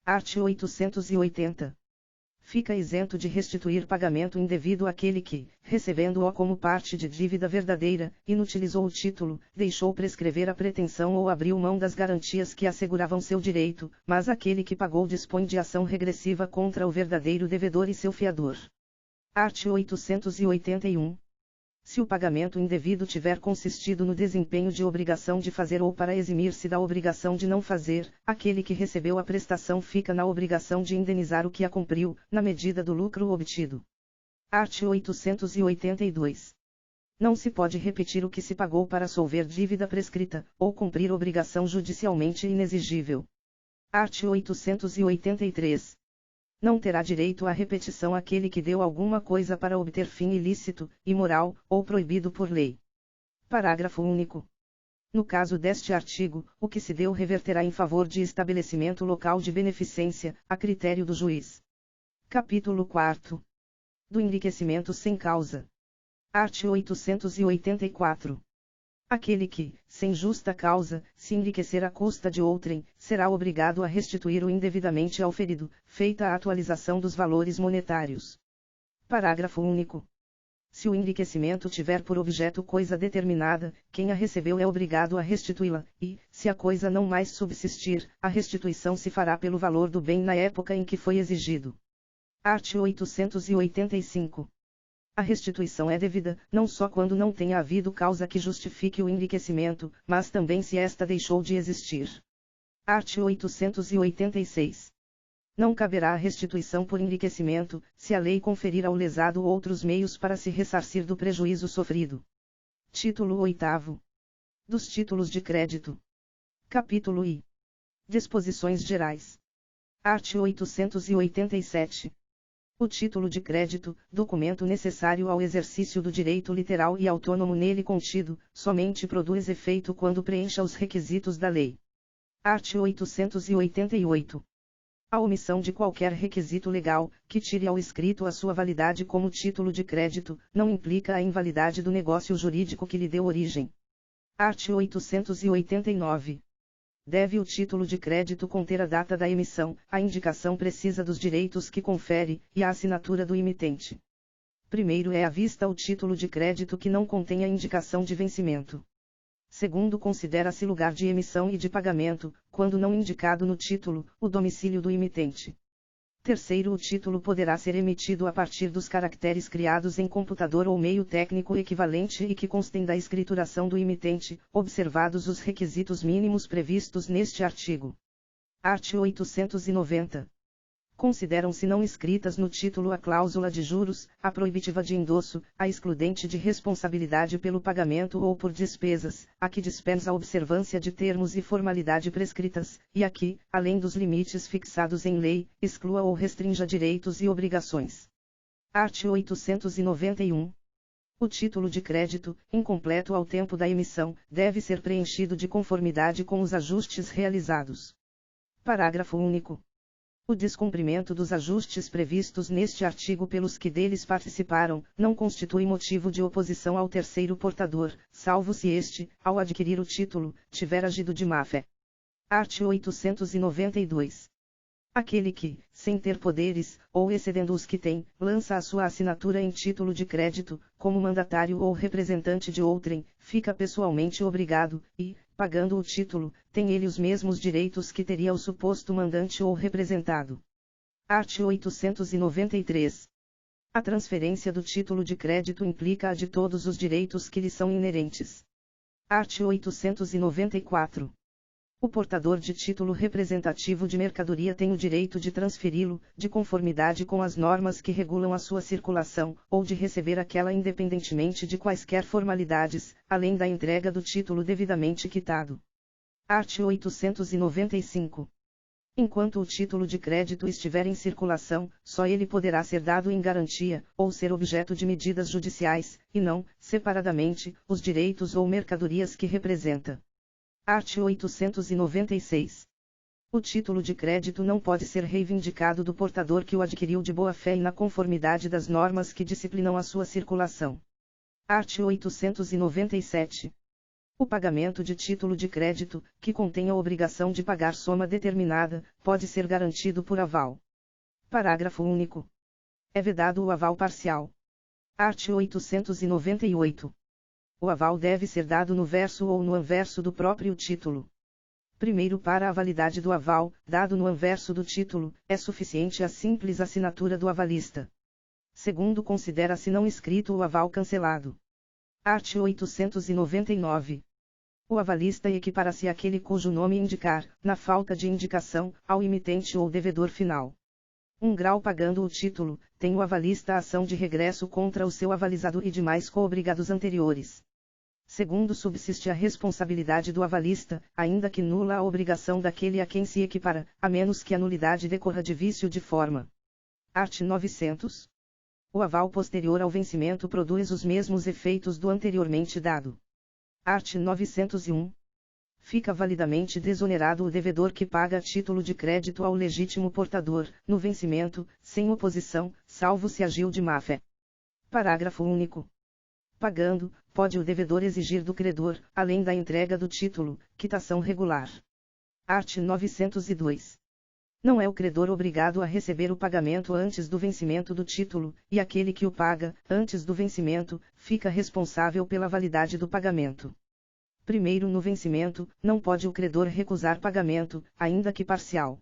Art. 880. Fica isento de restituir pagamento indevido aquele que, recebendo-o como parte de dívida verdadeira, inutilizou o título, deixou prescrever a pretensão ou abriu mão das garantias que asseguravam seu direito, mas aquele que pagou dispõe de ação regressiva contra o verdadeiro devedor e seu fiador. Art. 881. Se o pagamento indevido tiver consistido no desempenho de obrigação de fazer ou para eximir-se da obrigação de não fazer, aquele que recebeu a prestação fica na obrigação de indenizar o que a cumpriu, na medida do lucro obtido. Art. 882. Não se pode repetir o que se pagou para solver dívida prescrita, ou cumprir obrigação judicialmente inexigível. Art. 883. Não terá direito à repetição aquele que deu alguma coisa para obter fim ilícito, imoral, ou proibido por lei. Parágrafo único. No caso deste artigo, o que se deu reverterá em favor de estabelecimento local de beneficência, a critério do juiz. Capítulo 4. Do enriquecimento sem causa. Art. 884. Aquele que, sem justa causa, se enriquecer à custa de outrem, será obrigado a restituir o indevidamente auferido, feita a atualização dos valores monetários. Parágrafo único. Se o enriquecimento tiver por objeto coisa determinada, quem a recebeu é obrigado a restituí-la, e, se a coisa não mais subsistir, a restituição se fará pelo valor do bem na época em que foi exigido. Art. 885. A restituição é devida, não só quando não tenha havido causa que justifique o enriquecimento, mas também se esta deixou de existir. Art. 886. Não caberá a restituição por enriquecimento, se a lei conferir ao lesado outros meios para se ressarcir do prejuízo sofrido. Título 8º. Dos títulos de crédito. Capítulo I. Disposições gerais. Art. 887. O título de crédito, documento necessário ao exercício do direito literal e autônomo nele contido, somente produz efeito quando preencha os requisitos da lei. Art. 888. A omissão de qualquer requisito legal, que tire ao escrito a sua validade como título de crédito, não implica a invalidade do negócio jurídico que lhe deu origem. Art. 889. Deve o título de crédito conter a data da emissão, a indicação precisa dos direitos que confere, e a assinatura do emitente. Primeiro é à vista o título de crédito que não contenha indicação de vencimento. Segundo, considera-se lugar de emissão e de pagamento, quando não indicado no título, o domicílio do emitente. Terceiro, o título poderá ser emitido a partir dos caracteres criados em computador ou meio técnico equivalente e que constem da escrituração do emitente, observados os requisitos mínimos previstos neste artigo. Art. 890. Consideram-se não escritas no título a cláusula de juros, a proibitiva de endosso, a excludente de responsabilidade pelo pagamento ou por despesas, a que dispensa a observância de termos e formalidade prescritas, e a que, além dos limites fixados em lei, exclua ou restrinja direitos e obrigações. Art. 891. O título de crédito, incompleto ao tempo da emissão, deve ser preenchido de conformidade com os ajustes realizados. Parágrafo único. O descumprimento dos ajustes previstos neste artigo pelos que deles participaram, não constitui motivo de oposição ao terceiro portador, salvo se este, ao adquirir o título, tiver agido de má-fé. Art. 892. Aquele que, sem ter poderes, ou excedendo os que tem, lança a sua assinatura em título de crédito, como mandatário ou representante de outrem, fica pessoalmente obrigado, e, pagando o título, tem ele os mesmos direitos que teria o suposto mandante ou representado. Art. 893. A transferência do título de crédito implica a de todos os direitos que lhe são inerentes. Art. 894. O portador de título representativo de mercadoria tem o direito de transferi-lo, de conformidade com as normas que regulam a sua circulação, ou de receber aquela independentemente de quaisquer formalidades, além da entrega do título devidamente quitado. Art. 895. Enquanto o título de crédito estiver em circulação, só ele poderá ser dado em garantia, ou ser objeto de medidas judiciais, e não, separadamente, os direitos ou mercadorias que representa. Art. 896. O título de crédito não pode ser reivindicado do portador que o adquiriu de boa fé e na conformidade das normas que disciplinam a sua circulação. Art. 897. O pagamento de título de crédito, que contenha a obrigação de pagar soma determinada, pode ser garantido por aval. Parágrafo único. É vedado o aval parcial. Art. 898. O aval deve ser dado no verso ou no anverso do próprio título. Primeiro, para a validade do aval, dado no anverso do título, é suficiente a simples assinatura do avalista. Segundo, considera-se não escrito o aval cancelado. Art. 899. O avalista equipara-se àquele cujo nome indicar, na falta de indicação, ao emitente ou devedor final. 1 grau. Pagando o título, tem o avalista a ação de regresso contra o seu avalizado e demais coobrigados anteriores. Segundo, subsiste a responsabilidade do avalista, ainda que nula a obrigação daquele a quem se equipara, a menos que a nulidade decorra de vício de forma. Art. 900. O aval posterior ao vencimento produz os mesmos efeitos do anteriormente dado. Art. 901. Fica validamente desonerado o devedor que paga a título de crédito ao legítimo portador, no vencimento, sem oposição, salvo se agiu de má-fé. Parágrafo único. Pagando, pode o devedor exigir do credor, além da entrega do título, quitação regular. Art. 902. Não é o credor obrigado a receber o pagamento antes do vencimento do título, e aquele que o paga, antes do vencimento, fica responsável pela validade do pagamento. Primeiro, no vencimento, não pode o credor recusar pagamento, ainda que parcial.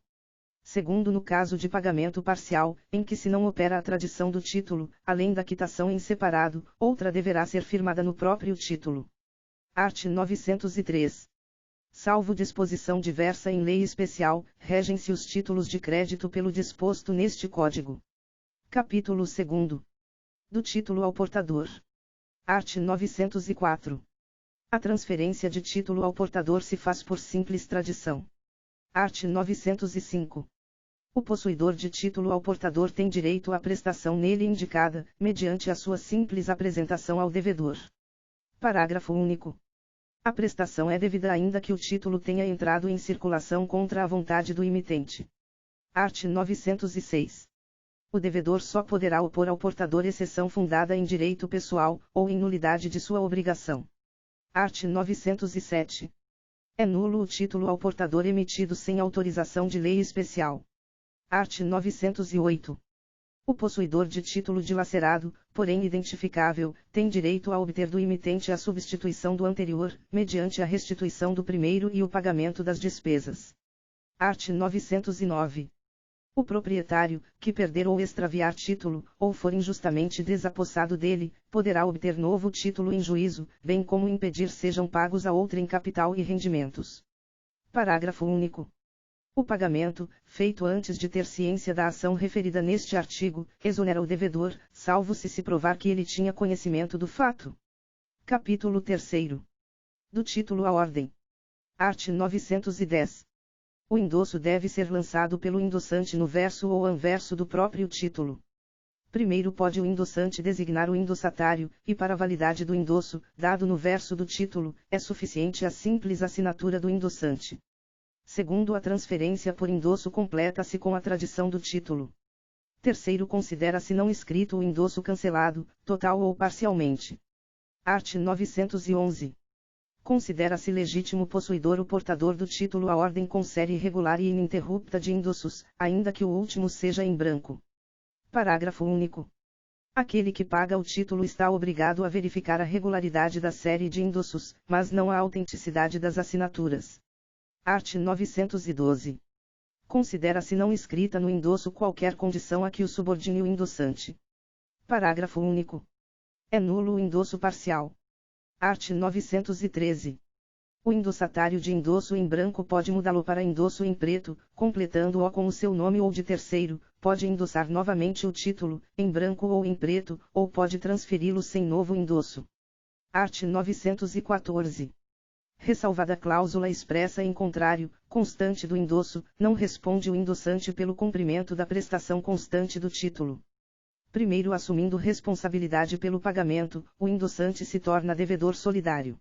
Segundo, no caso de pagamento parcial, em que se não opera a tradição do título, além da quitação em separado, outra deverá ser firmada no próprio título. Art. 903. Salvo disposição diversa em lei especial, regem-se os títulos de crédito pelo disposto neste Código. Capítulo 2. Do título ao portador. Art. 904. A transferência de título ao portador se faz por simples tradição. Art. 905. O possuidor de título ao portador tem direito à prestação nele indicada, mediante a sua simples apresentação ao devedor. Parágrafo único. A prestação é devida ainda que o título tenha entrado em circulação contra a vontade do emitente. Art. 906. O devedor só poderá opor ao portador exceção fundada em direito pessoal, ou em nulidade de sua obrigação. Art. 907. É nulo o título ao portador emitido sem autorização de lei especial. Art. 908. O possuidor de título dilacerado, porém identificável, tem direito a obter do emitente a substituição do anterior, mediante a restituição do primeiro e o pagamento das despesas. Art. 909. O proprietário, que perder ou extraviar título, ou for injustamente desapossado dele, poderá obter novo título em juízo, bem como impedir sejam pagos a outrem capital e rendimentos. Parágrafo único. O pagamento, feito antes de ter ciência da ação referida neste artigo, exonera o devedor, salvo se provar que ele tinha conhecimento do fato. Capítulo 3. Do título à ordem. Art. 910. O endosso deve ser lançado pelo endossante no verso ou anverso do próprio título. Primeiro, pode o endossante designar o endossatário, e para a validade do endosso, dado no verso do título, é suficiente a simples assinatura do endossante. Segundo, a transferência por endosso completa-se com a tradição do título. Terceiro, considera-se não escrito o endosso cancelado, total ou parcialmente. Art. 911. Considera-se legítimo possuidor o portador do título à ordem com série regular e ininterrupta de endossos, ainda que o último seja em branco. Parágrafo único. Aquele que paga o título está obrigado a verificar a regularidade da série de endossos, mas não a autenticidade das assinaturas. Art. 912. Considera-se não escrita no endosso qualquer condição a que o subordine o endossante. Parágrafo único. É nulo o endosso parcial. Art. 913. O endossatário de endosso em branco pode mudá-lo para endosso em preto, completando-o com o seu nome ou de terceiro, pode endossar novamente o título, em branco ou em preto, ou pode transferi-lo sem novo endosso. Art. 914. Ressalvada a cláusula expressa em contrário, constante do endosso, não responde o endossante pelo cumprimento da prestação constante do título. Primeiro, assumindo responsabilidade pelo pagamento, o endossante se torna devedor solidário.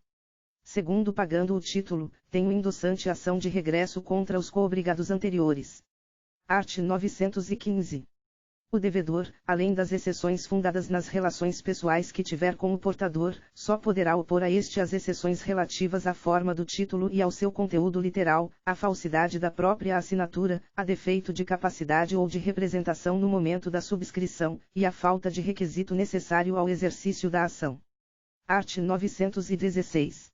Segundo, pagando o título, tem o endossante ação de regresso contra os coobrigados anteriores. Art. 915. O devedor, além das exceções fundadas nas relações pessoais que tiver com o portador, só poderá opor a este as exceções relativas à forma do título e ao seu conteúdo literal, à falsidade da própria assinatura, a defeito de capacidade ou de representação no momento da subscrição, e à falta de requisito necessário ao exercício da ação. Art. 916.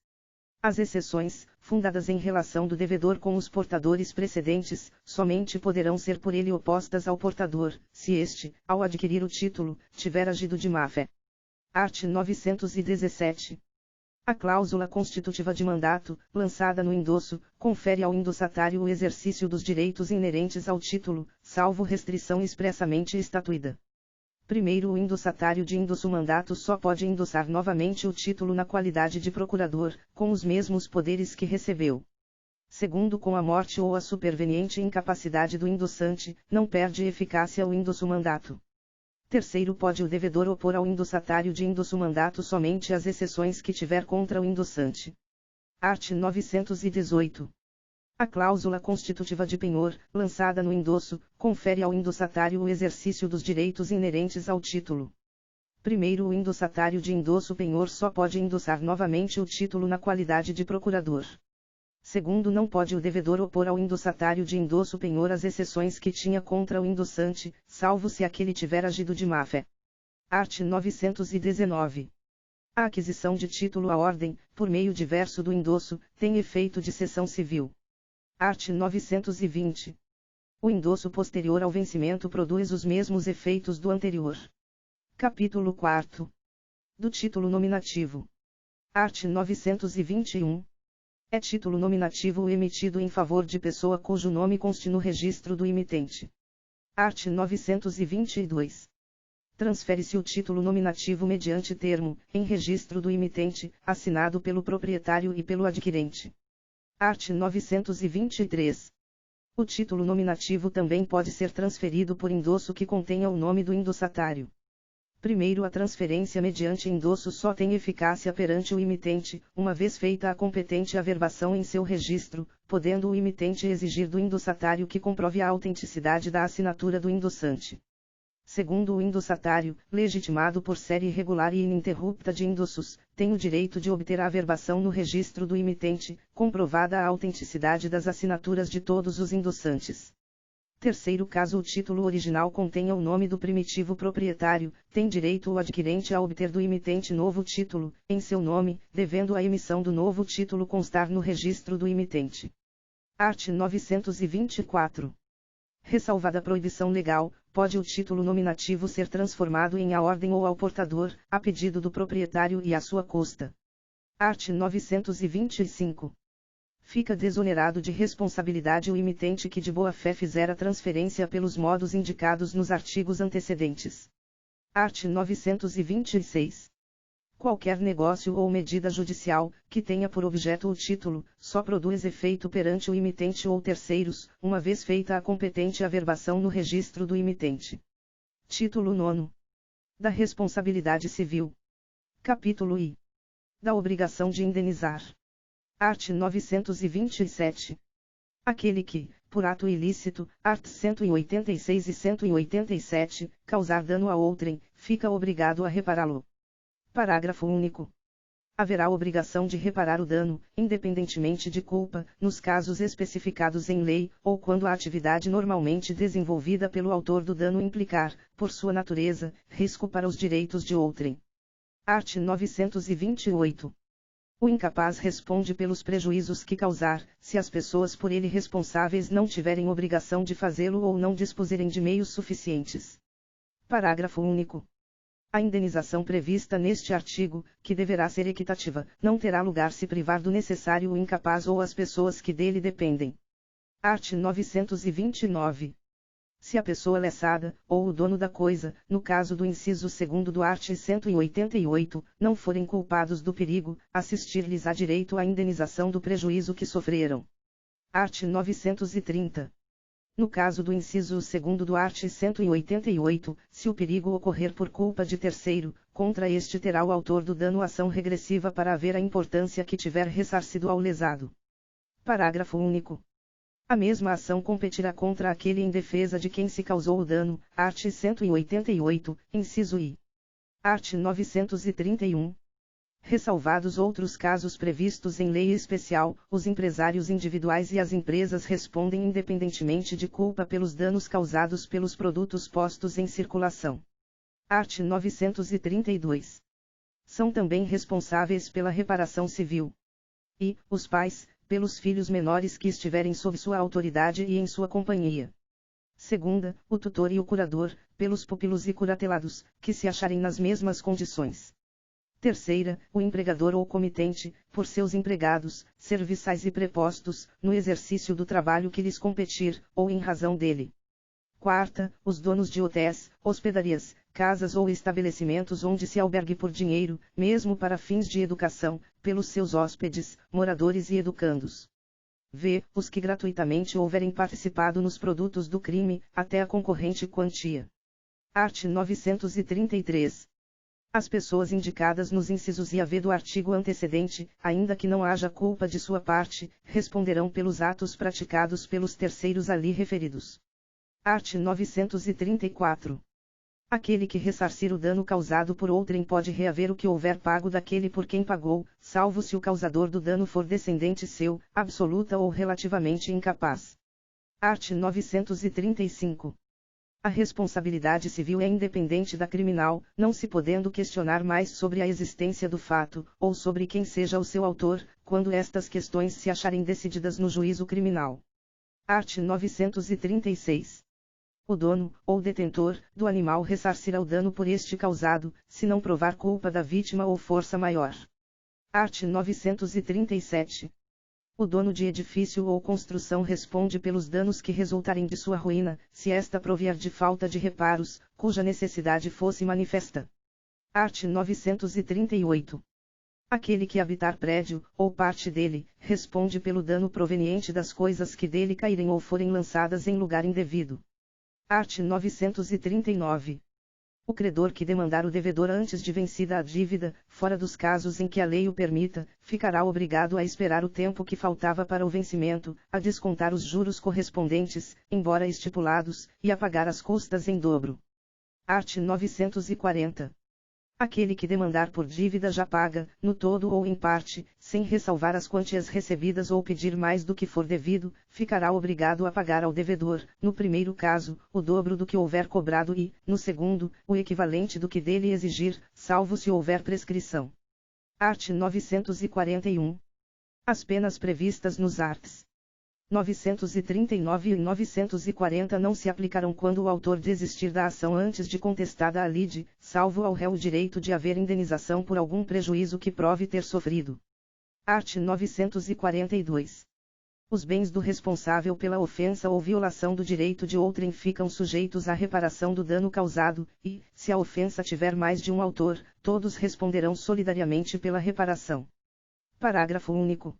As exceções, fundadas em relação do devedor com os portadores precedentes, somente poderão ser por ele opostas ao portador, se este, ao adquirir o título, tiver agido de má-fé. Art. 917. A cláusula constitutiva de mandato, lançada no endosso, confere ao endossatário o exercício dos direitos inerentes ao título, salvo restrição expressamente estatuída. Primeiro, o endossatário de endosso-mandato só pode endossar novamente o título na qualidade de procurador, com os mesmos poderes que recebeu. Segundo, com a morte ou a superveniente incapacidade do endossante, não perde eficácia o endosso-mandato. Terceiro, pode o devedor opor ao endossatário de endosso-mandato somente as exceções que tiver contra o endossante. Art. 918. A cláusula constitutiva de penhor, lançada no endosso, confere ao endossatário o exercício dos direitos inerentes ao título. Primeiro, o endossatário de endosso-penhor só pode endossar novamente o título na qualidade de procurador. Segundo, não pode o devedor opor ao endossatário de endosso-penhor as exceções que tinha contra o endossante, salvo se aquele tiver agido de má-fé. Art. 919. A aquisição de título à ordem, por meio diverso do endosso, tem efeito de cessão civil. Art. 920. O endosso posterior ao vencimento produz os mesmos efeitos do anterior. Capítulo 4. Do título nominativo. Art. 921. É título nominativo o emitido em favor de pessoa cujo nome conste no registro do emitente. Art. 922. Transfere-se o título nominativo mediante termo, em registro do emitente, assinado pelo proprietário e pelo adquirente. Art. 923. O título nominativo também pode ser transferido por endosso que contenha o nome do endossatário. Primeiro, a transferência mediante endosso só tem eficácia perante o emitente, uma vez feita a competente averbação em seu registro, podendo o emitente exigir do endossatário que comprove a autenticidade da assinatura do endossante. Segundo, o endossatário, legitimado por série regular e ininterrupta de endossos, tem o direito de obter a averbação no registro do emitente, comprovada a autenticidade das assinaturas de todos os endossantes. Terceiro, caso o título original contenha o nome do primitivo proprietário, tem direito o adquirente a obter do emitente novo título, em seu nome, devendo a emissão do novo título constar no registro do emitente. Art. 924. Ressalvada a proibição legal, pode o título nominativo ser transformado em à ordem ou ao portador, a pedido do proprietário e à sua custa. Art. 925. Fica desonerado de responsabilidade o emitente que de boa-fé fizer a transferência pelos modos indicados nos artigos antecedentes. Art. 926. Qualquer negócio ou medida judicial, que tenha por objeto o título, só produz efeito perante o emitente ou terceiros, uma vez feita a competente averbação no registro do emitente. Título 9. Da responsabilidade civil. Capítulo I. Da obrigação de indenizar. Art. 927. Aquele que, por ato ilícito, art. 186 e 187, causar dano a outrem, fica obrigado a repará-lo. Parágrafo único. Haverá obrigação de reparar o dano, independentemente de culpa, nos casos especificados em lei, ou quando a atividade normalmente desenvolvida pelo autor do dano implicar, por sua natureza, risco para os direitos de outrem. Art. 928. O incapaz responde pelos prejuízos que causar, se as pessoas por ele responsáveis não tiverem obrigação de fazê-lo ou não dispuserem de meios suficientes. Parágrafo único. A indenização prevista neste artigo, que deverá ser equitativa, não terá lugar se privar do necessário o incapaz ou as pessoas que dele dependem. Art. 929. Se a pessoa lessada, ou o dono da coisa, no caso do inciso 2º do art. 188, não forem culpados do perigo, assistir-lhes a direito à indenização do prejuízo que sofreram. Art. 930. No caso do inciso 2º do art. 188, se o perigo ocorrer por culpa de terceiro, contra este terá o autor do dano ação regressiva para haver a importância que tiver ressarcido ao lesado. Parágrafo único. A mesma ação competirá contra aquele em defesa de quem se causou o dano, art. 188, inciso I. Art. 931. Ressalvados outros casos previstos em lei especial, os empresários individuais e as empresas respondem independentemente de culpa pelos danos causados pelos produtos postos em circulação. Art. 932. São também responsáveis pela reparação civil. E, os pais, pelos filhos menores que estiverem sob sua autoridade e em sua companhia. Segunda, o tutor e o curador, pelos pupilos e curatelados, que se acharem nas mesmas condições. Terceira, o empregador ou comitente, por seus empregados, serviçais e prepostos, no exercício do trabalho que lhes competir, ou em razão dele. Quarta, os donos de hotéis, hospedarias, casas ou estabelecimentos onde se albergue por dinheiro, mesmo para fins de educação, pelos seus hóspedes, moradores e educandos. V. Os que gratuitamente houverem participado nos produtos do crime, até a concorrente quantia. Art. 933. As pessoas indicadas nos incisos I a V do artigo antecedente, ainda que não haja culpa de sua parte, responderão pelos atos praticados pelos terceiros ali referidos. Art. 934. Aquele que ressarcir o dano causado por outrem pode reaver o que houver pago daquele por quem pagou, salvo se o causador do dano for descendente seu, absoluta ou relativamente incapaz. Art. 935. A responsabilidade civil é independente da criminal, não se podendo questionar mais sobre a existência do fato, ou sobre quem seja o seu autor, quando estas questões se acharem decididas no juízo criminal. Art. 936. O dono, ou detentor, do animal ressarcirá o dano por este causado, se não provar culpa da vítima ou força maior. Art. 937. O dono de edifício ou construção responde pelos danos que resultarem de sua ruína, se esta provier de falta de reparos, cuja necessidade fosse manifesta. Art. 938. Aquele que habitar prédio, ou parte dele, responde pelo dano proveniente das coisas que dele caírem ou forem lançadas em lugar indevido. Art. 939. O credor que demandar o devedor antes de vencida a dívida, fora dos casos em que a lei o permita, ficará obrigado a esperar o tempo que faltava para o vencimento, a descontar os juros correspondentes, embora estipulados, e a pagar as custas em dobro. Art. 940. Aquele que demandar por dívida já paga, no todo ou em parte, sem ressalvar as quantias recebidas ou pedir mais do que for devido, ficará obrigado a pagar ao devedor, no primeiro caso, o dobro do que houver cobrado e, no segundo, o equivalente do que dele exigir, salvo se houver prescrição. Art. 941. As penas previstas nos arts. 939 e 940 não se aplicarão quando o autor desistir da ação antes de contestada a lide, salvo ao réu o direito de haver indenização por algum prejuízo que prove ter sofrido. Art. 942. Os bens do responsável pela ofensa ou violação do direito de outrem ficam sujeitos à reparação do dano causado, e, se a ofensa tiver mais de um autor, todos responderão solidariamente pela reparação. Parágrafo único.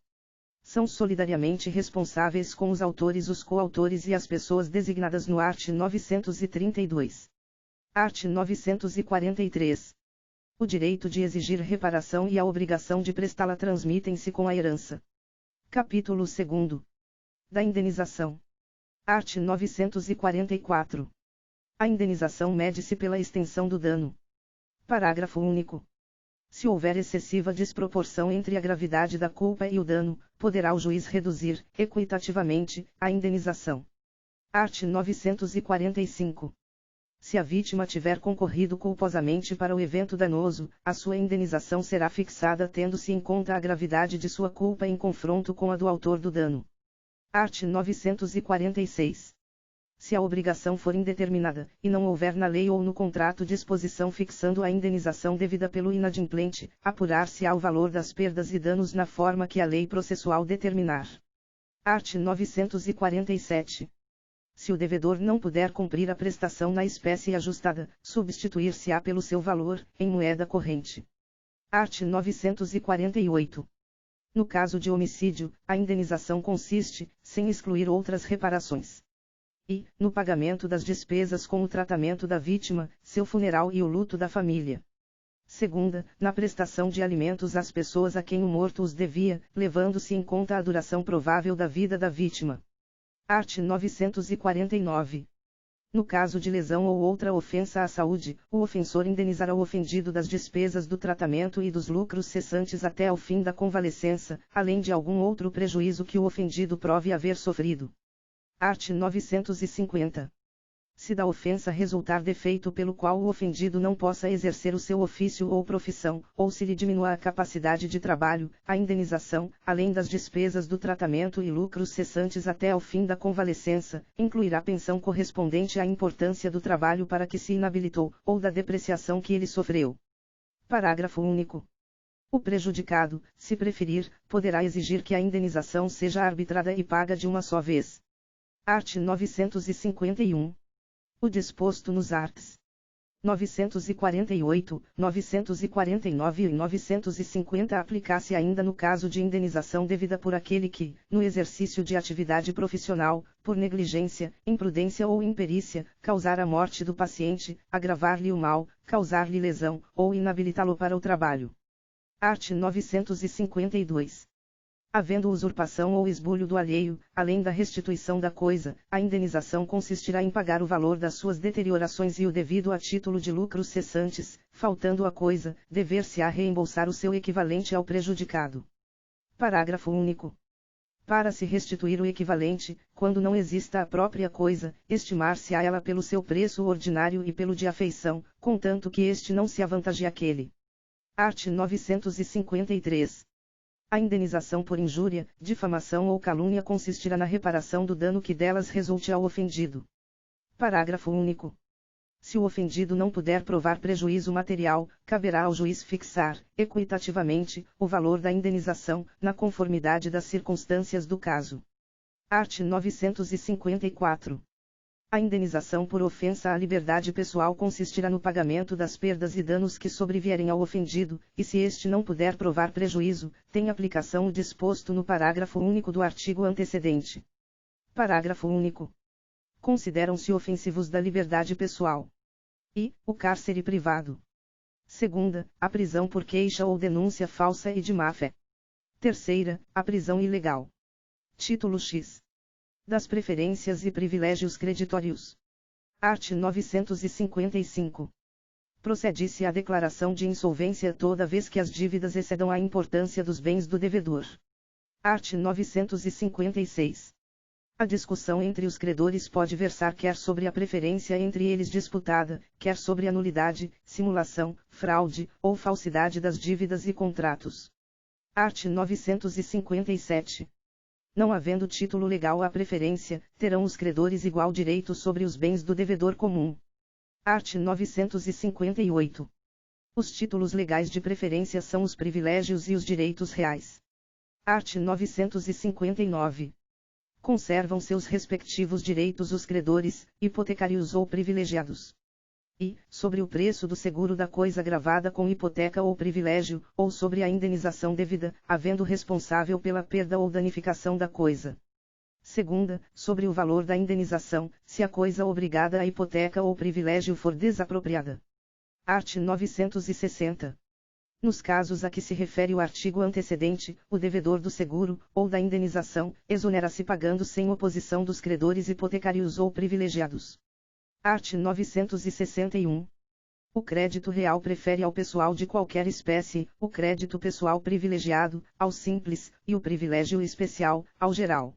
São solidariamente responsáveis com os autores os coautores e as pessoas designadas no art. 932. Art. 943. O direito de exigir reparação e a obrigação de prestá-la transmitem-se com a herança. Capítulo 2. Da indenização. Art. 944. A indenização mede-se pela extensão do dano. Parágrafo único. Se houver excessiva desproporção entre a gravidade da culpa e o dano, poderá o juiz reduzir, equitativamente, a indenização. Art. 945. Se a vítima tiver concorrido culposamente para o evento danoso, a sua indenização será fixada tendo-se em conta a gravidade de sua culpa em confronto com a do autor do dano. Art. 946. Se a obrigação for indeterminada, e não houver na lei ou no contrato disposição fixando a indenização devida pelo inadimplente, apurar-se-á o valor das perdas e danos na forma que a lei processual determinar. Art. 947. Se o devedor não puder cumprir a prestação na espécie ajustada, substituir-se-á pelo seu valor, em moeda corrente. Art. 948. No caso de homicídio, a indenização consiste, sem excluir outras reparações, e, no pagamento das despesas com o tratamento da vítima, seu funeral e o luto da família. Segunda, na prestação de alimentos às pessoas a quem o morto os devia, levando-se em conta a duração provável da vida da vítima. Art. 949. No caso de lesão ou outra ofensa à saúde, o ofensor indenizará o ofendido das despesas do tratamento e dos lucros cessantes até ao fim da convalescença, além de algum outro prejuízo que o ofendido prove haver sofrido. Art. 950. Se da ofensa resultar defeito pelo qual o ofendido não possa exercer o seu ofício ou profissão, ou se lhe diminua a capacidade de trabalho, a indenização, além das despesas do tratamento e lucros cessantes até ao fim da convalescença, incluirá pensão correspondente à importância do trabalho para que se inabilitou, ou da depreciação que ele sofreu. Parágrafo único. O prejudicado, se preferir, poderá exigir que a indenização seja arbitrada e paga de uma só vez. Art. 951. O disposto nos arts. 948, 949 e 950 aplicar-se ainda no caso de indenização devida por aquele que, no exercício de atividade profissional, por negligência, imprudência ou imperícia, causar a morte do paciente, agravar-lhe o mal, causar-lhe lesão, ou inabilitá-lo para o trabalho. Art. 952. Havendo usurpação ou esbulho do alheio, além da restituição da coisa, a indenização consistirá em pagar o valor das suas deteriorações e o devido a título de lucros cessantes, faltando a coisa, dever-se-á reembolsar o seu equivalente ao prejudicado. Parágrafo único. Para se restituir o equivalente, quando não exista a própria coisa, estimar-se-á ela pelo seu preço ordinário e pelo de afeição, contanto que este não se avantagie àquele. Art. 953. A indenização por injúria, difamação ou calúnia consistirá na reparação do dano que delas resulte ao ofendido. Parágrafo único. Se o ofendido não puder provar prejuízo material, caberá ao juiz fixar, equitativamente, o valor da indenização, na conformidade das circunstâncias do caso. Art. 954. A indenização por ofensa à liberdade pessoal consistirá no pagamento das perdas e danos que sobrevierem ao ofendido, e se este não puder provar prejuízo, tem aplicação o disposto no parágrafo único do artigo antecedente. Parágrafo único. Consideram-se ofensivos da liberdade pessoal. I. O cárcere privado. Segunda, a prisão por queixa ou denúncia falsa e de má-fé. Terceira, a prisão ilegal. Título X. Das preferências e privilégios creditórios. Art. 955. Procede-se à declaração de insolvência toda vez que as dívidas excedam a importância dos bens do devedor. Art. 956. A discussão entre os credores pode versar quer sobre a preferência entre eles disputada, quer sobre a nulidade, simulação, fraude, ou falsidade das dívidas e contratos. Art. 957. Não havendo título legal à preferência, terão os credores igual direito sobre os bens do devedor comum. Art. 958. Os títulos legais de preferência são os privilégios e os direitos reais. Art. 959. Conservam seus respectivos direitos os credores, hipotecários ou privilegiados. E, sobre o preço do seguro da coisa gravada com hipoteca ou privilégio, ou sobre a indenização devida, havendo responsável pela perda ou danificação da coisa. Segunda, sobre o valor da indenização, se a coisa obrigada à hipoteca ou privilégio for desapropriada. Art. 960. Nos casos a que se refere o artigo antecedente, o devedor do seguro, ou da indenização, exonera-se pagando sem oposição dos credores hipotecários ou privilegiados. Art. 961. O crédito real prefere ao pessoal de qualquer espécie, o crédito pessoal privilegiado, ao simples, e o privilégio especial, ao geral.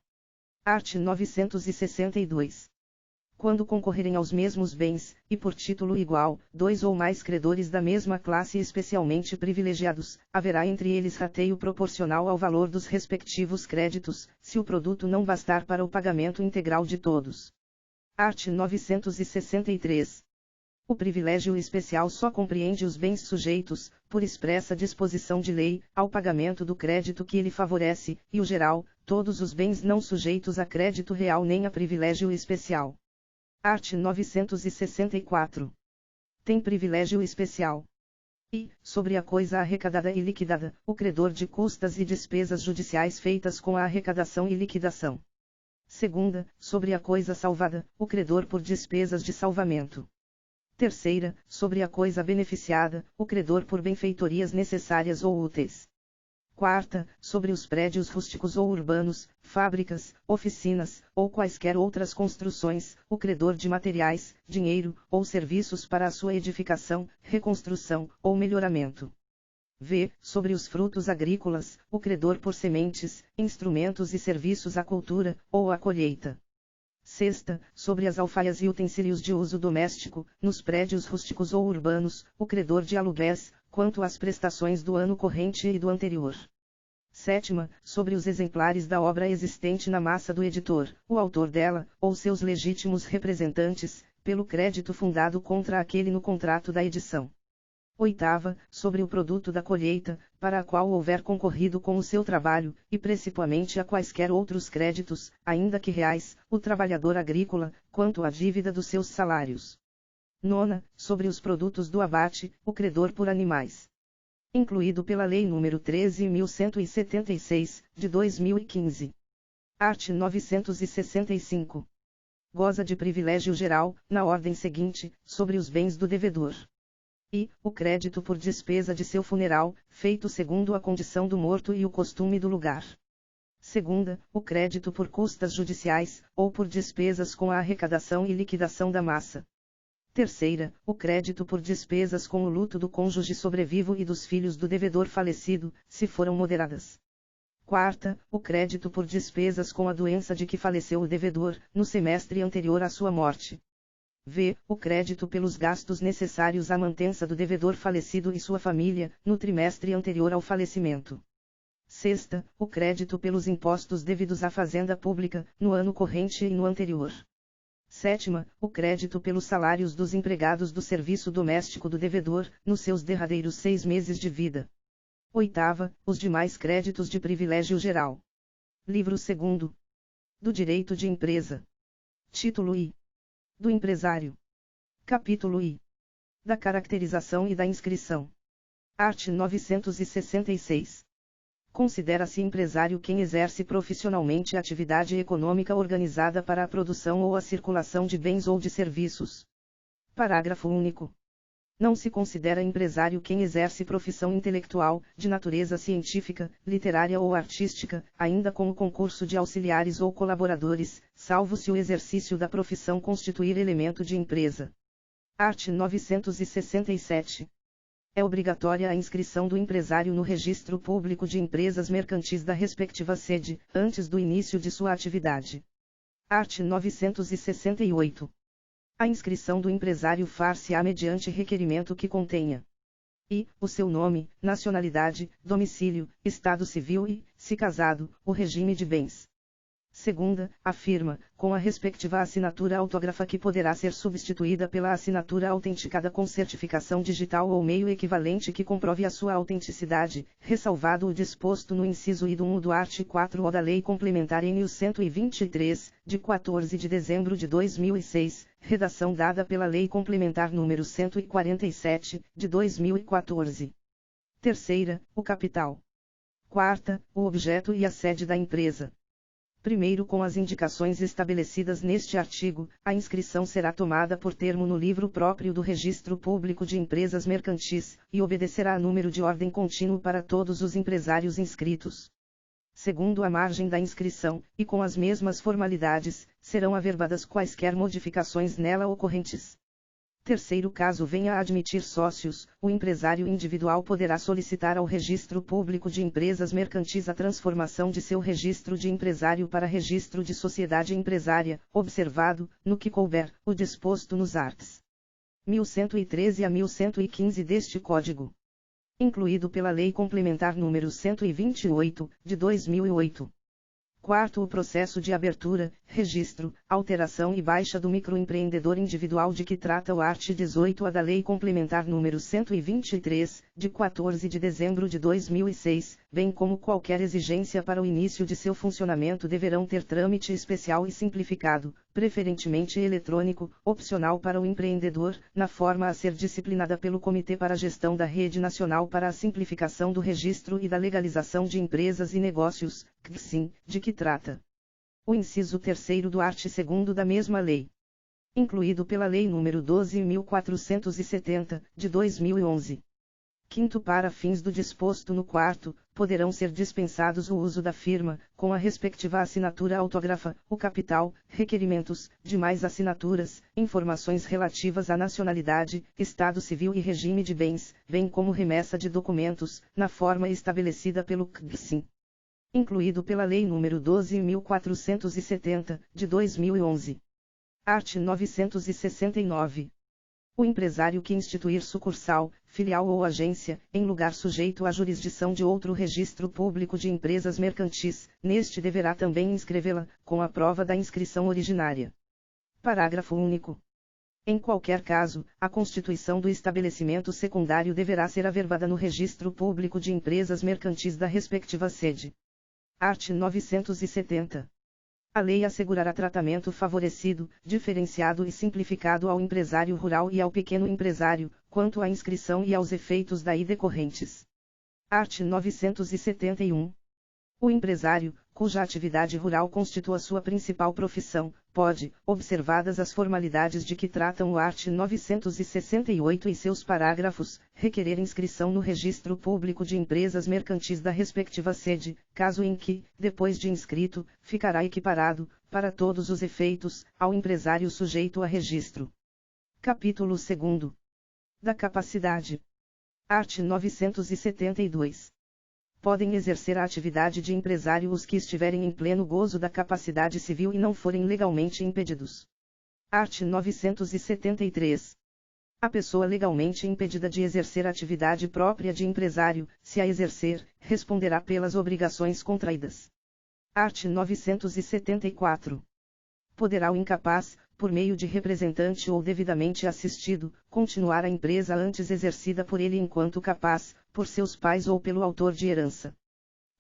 Art. 962. Quando concorrerem aos mesmos bens, e por título igual, dois ou mais credores da mesma classe especialmente privilegiados, haverá entre eles rateio proporcional ao valor dos respectivos créditos, se o produto não bastar para o pagamento integral de todos. Art. 963. O privilégio especial só compreende os bens sujeitos, por expressa disposição de lei, ao pagamento do crédito que ele favorece, e o geral, todos os bens não sujeitos a crédito real nem a privilégio especial. Art. 964. Tem privilégio especial. E, sobre a coisa arrecadada e liquidada, o credor de custas e despesas judiciais feitas com a arrecadação e liquidação. Segunda, sobre a coisa salvada, o credor por despesas de salvamento. Terceira, sobre a coisa beneficiada, o credor por benfeitorias necessárias ou úteis. Quarta, sobre os prédios rústicos ou urbanos, fábricas, oficinas, ou quaisquer outras construções, o credor de materiais, dinheiro, ou serviços para a sua edificação, reconstrução, ou melhoramento. V. Sobre os frutos agrícolas, o credor por sementes, instrumentos e serviços à cultura, ou à colheita. Sexta, sobre as alfaias e utensílios de uso doméstico, nos prédios rústicos ou urbanos, o credor de aluguéis, quanto às prestações do ano corrente e do anterior. Sétima, sobre os exemplares da obra existente na massa do editor, o autor dela, ou seus legítimos representantes, pelo crédito fundado contra aquele no contrato da edição. Oitava, sobre o produto da colheita, para a qual houver concorrido com o seu trabalho, e principalmente a quaisquer outros créditos, ainda que reais, o trabalhador agrícola, quanto à dívida dos seus salários. Nona, sobre os produtos do abate, o credor por animais. Incluído pela Lei nº 13.176, de 2015. Art. 965. Goza de privilégio geral, na ordem seguinte, sobre os bens do devedor. E, o crédito por despesa de seu funeral, feito segundo a condição do morto e o costume do lugar. Segunda, o crédito por custas judiciais, ou por despesas com a arrecadação e liquidação da massa. Terceira, o crédito por despesas com o luto do cônjuge sobrevivo e dos filhos do devedor falecido, se foram moderadas. Quarta, o crédito por despesas com a doença de que faleceu o devedor, no semestre anterior à sua morte. V. O crédito pelos gastos necessários à mantença do devedor falecido e sua família, no trimestre anterior ao falecimento. Sexta, o crédito pelos impostos devidos à fazenda pública, no ano corrente e no anterior. Sétima, o crédito pelos salários dos empregados do serviço doméstico do devedor, nos seus derradeiros 6 meses de vida. Oitava, os demais créditos de privilégio geral. Livro 2º. Do Direito de Empresa. Título I. Do Empresário. Capítulo I. Da Caracterização e da Inscrição. Art. 966. Considera-se empresário quem exerce profissionalmente atividade econômica organizada para a produção ou a circulação de bens ou de serviços. Parágrafo único. Não se considera empresário quem exerce profissão intelectual, de natureza científica, literária ou artística, ainda com o concurso de auxiliares ou colaboradores, salvo se o exercício da profissão constituir elemento de empresa. Art. 967. É obrigatória a inscrição do empresário no Registro Público de Empresas Mercantis da respectiva sede, antes do início de sua atividade. Art. 968. A inscrição do empresário far-se-á mediante requerimento que contenha i. O seu nome, nacionalidade, domicílio, estado civil e, se casado, o regime de bens. Segunda, a firma, com a respectiva assinatura autógrafa que poderá ser substituída pela assinatura autenticada com certificação digital ou meio equivalente que comprove a sua autenticidade, ressalvado o disposto no inciso I do 1 do art. 4-O da Lei Complementar nº 123, de 14 de dezembro de 2006, redação dada pela Lei Complementar nº 147, de 2014. Terceira, o capital. Quarta, o objeto e a sede da empresa. Primeiro, com as indicações estabelecidas neste artigo, a inscrição será tomada por termo no livro próprio do Registro Público de Empresas Mercantis, e obedecerá a número de ordem contínuo para todos os empresários inscritos. Segundo, a margem da inscrição, e com as mesmas formalidades, serão averbadas quaisquer modificações nela ocorrentes. Terceiro, caso venha a admitir sócios, o empresário individual poderá solicitar ao Registro Público de Empresas Mercantis a transformação de seu registro de empresário para registro de sociedade empresária, observado, no que couber, o disposto nos arts. 1113 a 1115 deste Código. Incluído pela Lei Complementar nº 128, de 2008. Quarto, o processo de abertura, registro, alteração e baixa do microempreendedor individual de que trata o art. 18-A da Lei Complementar nº 123, de 14 de dezembro de 2006, bem como qualquer exigência para o início de seu funcionamento deverão ter trâmite especial e simplificado, preferentemente eletrônico, opcional para o empreendedor, na forma a ser disciplinada pelo Comitê para a Gestão da Rede Nacional para a Simplificação do Registro e da Legalização de Empresas e Negócios, CGSIM, de que trata o inciso 3º do art. 2º da mesma lei. Incluído pela Lei nº 12.470, de 2011. Quinto, para fins do disposto no quarto, poderão ser dispensados o uso da firma, com a respectiva assinatura autógrafa, o capital, requerimentos, demais assinaturas, informações relativas à nacionalidade, estado civil e regime de bens, bem como remessa de documentos, na forma estabelecida pelo CGSIM. Incluído pela Lei nº 12.470, de 2011. Art. 969. O empresário que instituir sucursal, filial ou agência, em lugar sujeito à jurisdição de outro registro público de empresas mercantis, neste deverá também inscrevê-la, com a prova da inscrição originária. Parágrafo único. Em qualquer caso, a constituição do estabelecimento secundário deverá ser averbada no registro público de empresas mercantis da respectiva sede. Art. 970. A lei assegurará tratamento favorecido, diferenciado e simplificado ao empresário rural e ao pequeno empresário, quanto à inscrição e aos efeitos daí decorrentes. Art. 971. O empresário, cuja atividade rural constitua sua principal profissão, pode, observadas as formalidades de que tratam o art. 968 e seus parágrafos, requerer inscrição no registro público de empresas mercantis da respectiva sede, caso em que, depois de inscrito, ficará equiparado, para todos os efeitos, ao empresário sujeito a registro. Capítulo 2. Da capacidade. Art. 972. Podem exercer a atividade de empresário os que estiverem em pleno gozo da capacidade civil e não forem legalmente impedidos. Art. 973. A pessoa legalmente impedida de exercer a atividade própria de empresário, se a exercer, responderá pelas obrigações contraídas. Art. 974. Poderá o incapaz, por meio de representante ou devidamente assistido, continuar a empresa antes exercida por ele enquanto capaz, por seus pais ou pelo autor de herança.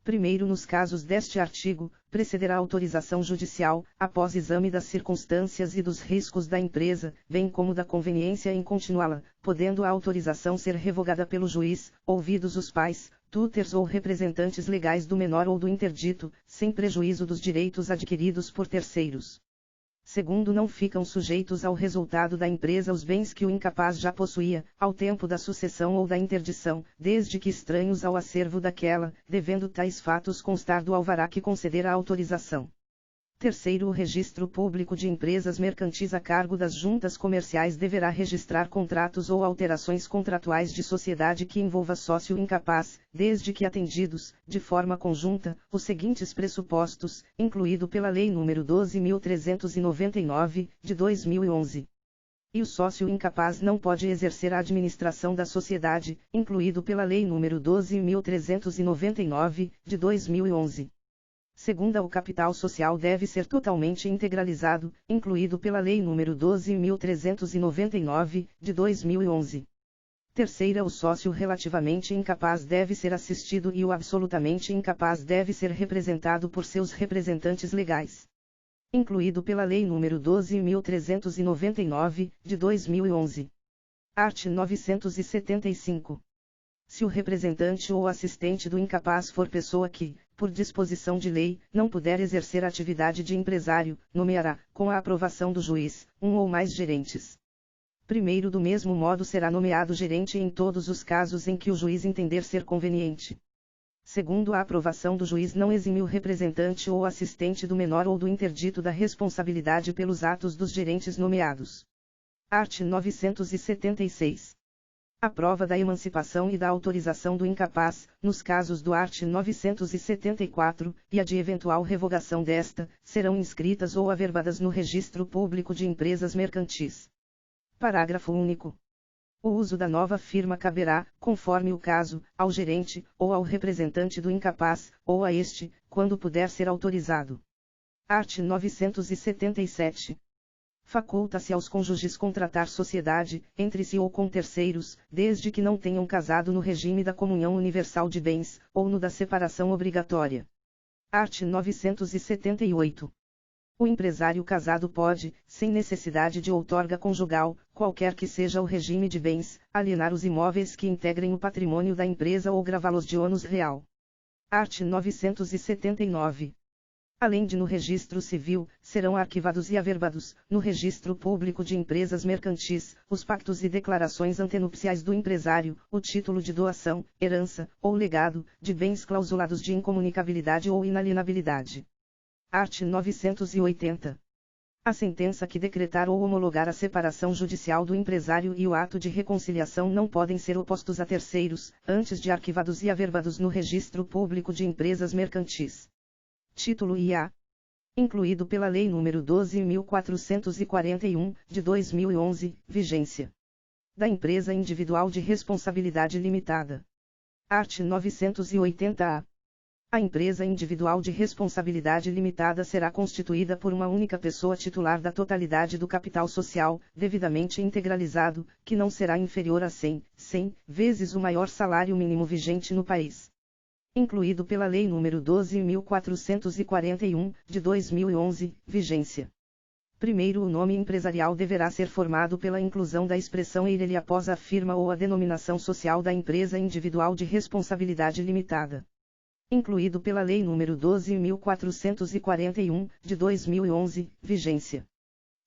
Primeiro, nos casos deste artigo, precederá a autorização judicial, após exame das circunstâncias e dos riscos da empresa, bem como da conveniência em continuá-la, podendo a autorização ser revogada pelo juiz, ouvidos os pais, tutores ou representantes legais do menor ou do interdito, sem prejuízo dos direitos adquiridos por terceiros. Segundo, não ficam sujeitos ao resultado da empresa os bens que o incapaz já possuía, ao tempo da sucessão ou da interdição, desde que estranhos ao acervo daquela, devendo tais fatos constar do alvará que conceder a autorização. Terceiro, o registro público de empresas mercantis a cargo das juntas comerciais deverá registrar contratos ou alterações contratuais de sociedade que envolva sócio incapaz, desde que atendidos, de forma conjunta, os seguintes pressupostos, incluído pela Lei nº 12.399, de 2011. E o sócio incapaz não pode exercer a administração da sociedade, incluído pela Lei nº 12.399, de 2011. Segunda, o capital social deve ser totalmente integralizado, incluído pela Lei nº 12.399, de 2011. Terceira, o sócio relativamente incapaz deve ser assistido e o absolutamente incapaz deve ser representado por seus representantes legais. Incluído pela Lei nº 12.399, de 2011. Art. 975. Se o representante ou assistente do incapaz for pessoa que, por disposição de lei, não puder exercer a atividade de empresário, nomeará, com a aprovação do juiz, um ou mais gerentes. Primeiro, do mesmo modo será nomeado gerente em todos os casos em que o juiz entender ser conveniente. Segundo, a aprovação do juiz não exime o representante ou assistente do menor ou do interdito da responsabilidade pelos atos dos gerentes nomeados. Art. 976. A prova da emancipação e da autorização do incapaz, nos casos do art. 974, e a de eventual revogação desta, serão inscritas ou averbadas no Registro Público de Empresas Mercantis. Parágrafo único. O uso da nova firma caberá, conforme o caso, ao gerente, ou ao representante do incapaz, ou a este, quando puder ser autorizado. Art. 977. Faculta-se aos cônjuges contratar sociedade, entre si ou com terceiros, desde que não tenham casado no regime da comunhão universal de bens, ou no da separação obrigatória. Art. 978. O empresário casado pode, sem necessidade de outorga conjugal, qualquer que seja o regime de bens, alienar os imóveis que integrem o patrimônio da empresa ou gravá-los de ônus real. Art. 979. Além de no registro civil, serão arquivados e averbados, no registro público de empresas mercantis, os pactos e declarações antenupciais do empresário, o título de doação, herança, ou legado, de bens clausulados de incomunicabilidade ou inalienabilidade. Art. 980. A sentença que decretar ou homologar a separação judicial do empresário e o ato de reconciliação não podem ser opostos a terceiros, antes de arquivados e averbados no registro público de empresas mercantis. Título IA. Incluído pela Lei nº 12.441, de 2011, vigência. Da empresa individual de responsabilidade limitada. Art. 980-A. A empresa individual de responsabilidade limitada será constituída por uma única pessoa titular da totalidade do capital social, devidamente integralizado, que não será inferior a 100 vezes o maior salário mínimo vigente no país. Incluído pela Lei nº 12.441, de 2011, vigência. Primeiro, o nome empresarial deverá ser formado pela inclusão da expressão EIRELI após a firma ou a denominação social da empresa individual de responsabilidade limitada. Incluído pela Lei nº 12.441, de 2011, vigência.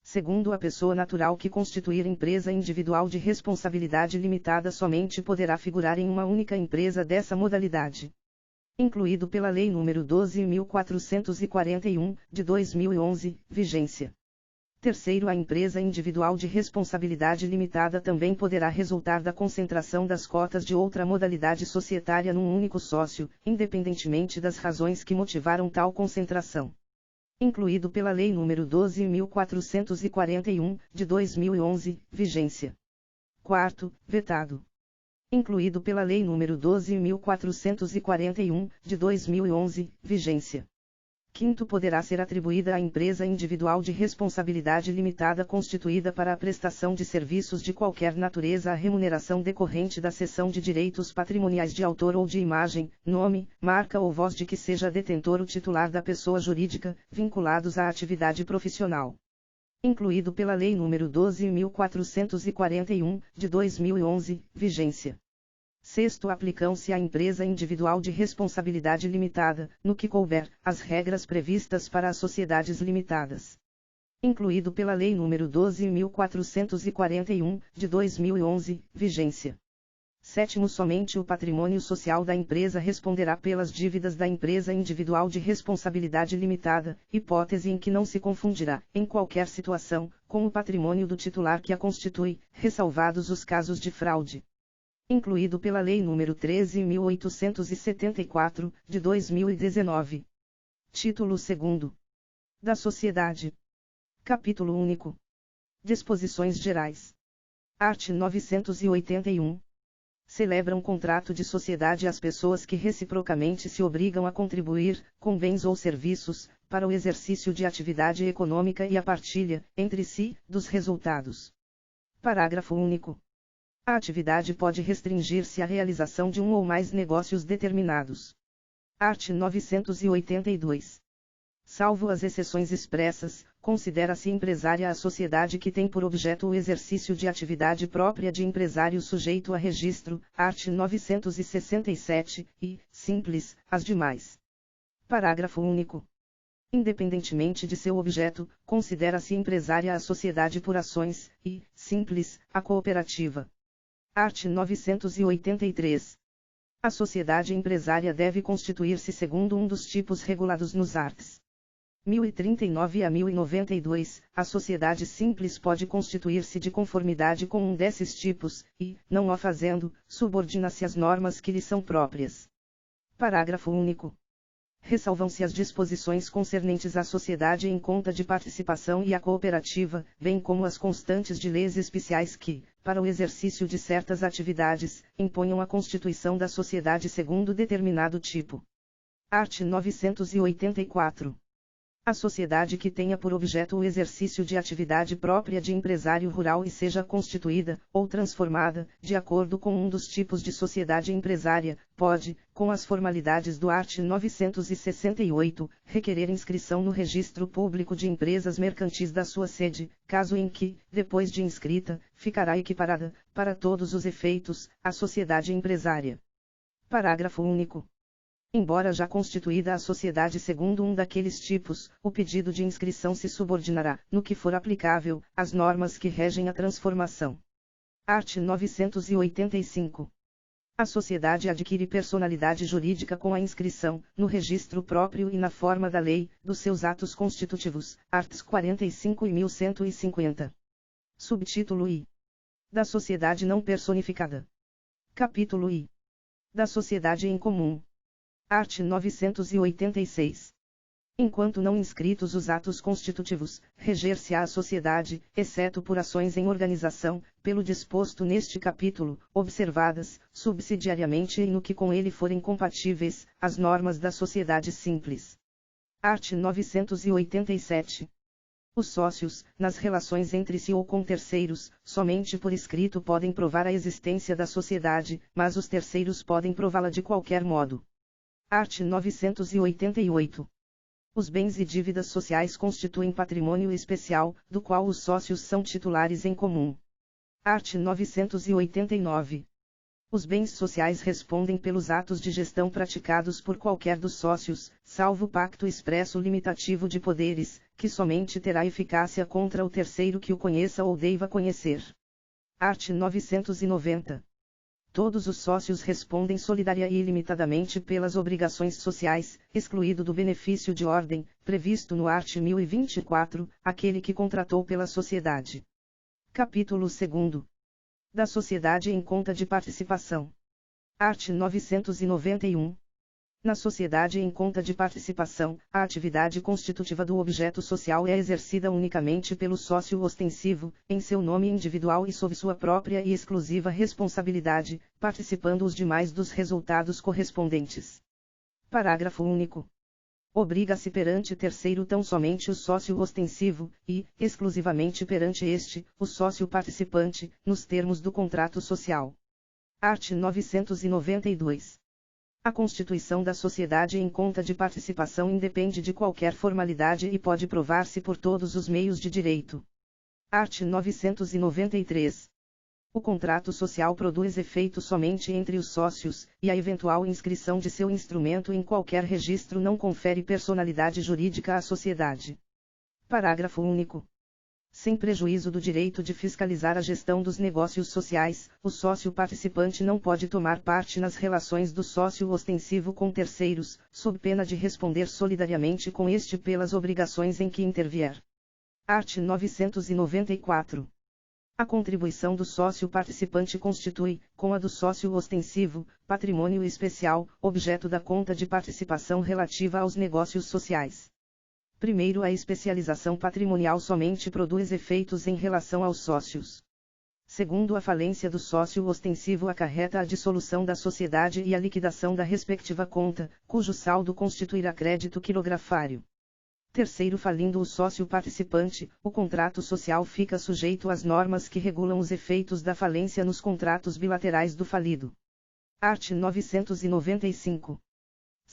Segundo, a pessoa natural que constituir empresa individual de responsabilidade limitada somente poderá figurar em uma única empresa dessa modalidade. Incluído pela Lei nº 12.441, de 2011, vigência. Terceiro, a empresa individual de responsabilidade limitada também poderá resultar da concentração das cotas de outra modalidade societária num único sócio, independentemente das razões que motivaram tal concentração. Incluído pela Lei nº 12.441, de 2011, vigência. Quarto, vetado. Incluído pela Lei nº 12.441, de 2011, vigência. Quinto, poderá ser atribuída à empresa individual de responsabilidade limitada constituída para a prestação de serviços de qualquer natureza a remuneração decorrente da cessão de direitos patrimoniais de autor ou de imagem, nome, marca ou voz de que seja detentor o titular da pessoa jurídica, vinculados à atividade profissional. Incluído pela Lei nº 12.441, de 2011, vigência. Sexto, aplicam-se à empresa individual de responsabilidade limitada, no que couber, as regras previstas para as sociedades limitadas. Incluído pela Lei nº 12.441, de 2011, vigência. Sétimo, somente o patrimônio social da empresa responderá pelas dívidas da empresa individual de responsabilidade limitada, hipótese em que não se confundirá, em qualquer situação, com o patrimônio do titular que a constitui, ressalvados os casos de fraude. Incluído pela Lei nº 13.874, de 2019. Título 2º. Da Sociedade. Capítulo único. Disposições gerais. Art. 981. Celebram contrato de sociedade as pessoas que reciprocamente se obrigam a contribuir, com bens ou serviços, para o exercício de atividade econômica e a partilha, entre si, dos resultados. Parágrafo único. A atividade pode restringir-se à realização de um ou mais negócios determinados. Art. 982. Salvo as exceções expressas, considera-se empresária a sociedade que tem por objeto o exercício de atividade própria de empresário sujeito a registro, art. 967, e, simples, as demais. Parágrafo único. Independentemente de seu objeto, considera-se empresária a sociedade por ações, e, simples, a cooperativa. Art. 983. A sociedade empresária deve constituir-se segundo um dos tipos regulados nos arts. 1039 a 1092, a sociedade simples pode constituir-se de conformidade com um desses tipos, e, não o fazendo, subordina-se às normas que lhe são próprias. Parágrafo único. Ressalvam-se as disposições concernentes à sociedade em conta de participação e à cooperativa, bem como as constantes de leis especiais que, para o exercício de certas atividades, imponham a constituição da sociedade segundo determinado tipo. Art. 984. A sociedade que tenha por objeto o exercício de atividade própria de empresário rural e seja constituída, ou transformada, de acordo com um dos tipos de sociedade empresária, pode, com as formalidades do art. 968, requerer inscrição no Registro Público de Empresas Mercantis da sua sede, caso em que, depois de inscrita, ficará equiparada, para todos os efeitos, à sociedade empresária. Parágrafo único. Embora já constituída a sociedade segundo um daqueles tipos, o pedido de inscrição se subordinará, no que for aplicável, às normas que regem a transformação. Art. 985. A sociedade adquire personalidade jurídica com a inscrição, no registro próprio e na forma da lei, dos seus atos constitutivos, arts. 45 e 1150. Subtítulo I. Da sociedade não personificada. Capítulo I. Da sociedade em comum. Art. 986. Enquanto não inscritos os atos constitutivos, reger-se-á a sociedade, exceto por ações em organização, pelo disposto neste capítulo, observadas, subsidiariamente e no que com ele forem compatíveis, as normas da sociedade simples. Art. 987. Os sócios, nas relações entre si ou com terceiros, somente por escrito podem provar a existência da sociedade, mas os terceiros podem prová-la de qualquer modo. Art. 988. Os bens e dívidas sociais constituem patrimônio especial, do qual os sócios são titulares em comum. Art. 989. Os bens sociais respondem pelos atos de gestão praticados por qualquer dos sócios, salvo pacto expresso limitativo de poderes, que somente terá eficácia contra o terceiro que o conheça ou deva conhecer. Art. 990. Todos os sócios respondem solidária e ilimitadamente pelas obrigações sociais, excluído do benefício de ordem, previsto no art. 1024, aquele que contratou pela sociedade. Capítulo 2. Da sociedade em conta de participação. Art. 991. Na sociedade em conta de participação, a atividade constitutiva do objeto social é exercida unicamente pelo sócio ostensivo, em seu nome individual e sob sua própria e exclusiva responsabilidade, participando os demais dos resultados correspondentes. Parágrafo único. Obriga-se perante terceiro tão somente o sócio ostensivo, e, exclusivamente perante este, o sócio participante, nos termos do contrato social. Art. 992. A constituição da sociedade em conta de participação independe de qualquer formalidade e pode provar-se por todos os meios de direito. Art. 993. O contrato social produz efeito somente entre os sócios, e a eventual inscrição de seu instrumento em qualquer registro não confere personalidade jurídica à sociedade. Parágrafo único. Sem prejuízo do direito de fiscalizar a gestão dos negócios sociais, o sócio participante não pode tomar parte nas relações do sócio ostensivo com terceiros, sob pena de responder solidariamente com este pelas obrigações em que intervier. Art. 994. A contribuição do sócio participante constitui, com a do sócio ostensivo, patrimônio especial, objeto da conta de participação relativa aos negócios sociais. Primeiro, a especialização patrimonial somente produz efeitos em relação aos sócios. Segundo, a falência do sócio ostensivo acarreta a dissolução da sociedade e a liquidação da respectiva conta, cujo saldo constituirá crédito quirografário. Terceiro, falindo o sócio participante, o contrato social fica sujeito às normas que regulam os efeitos da falência nos contratos bilaterais do falido. Art. 995.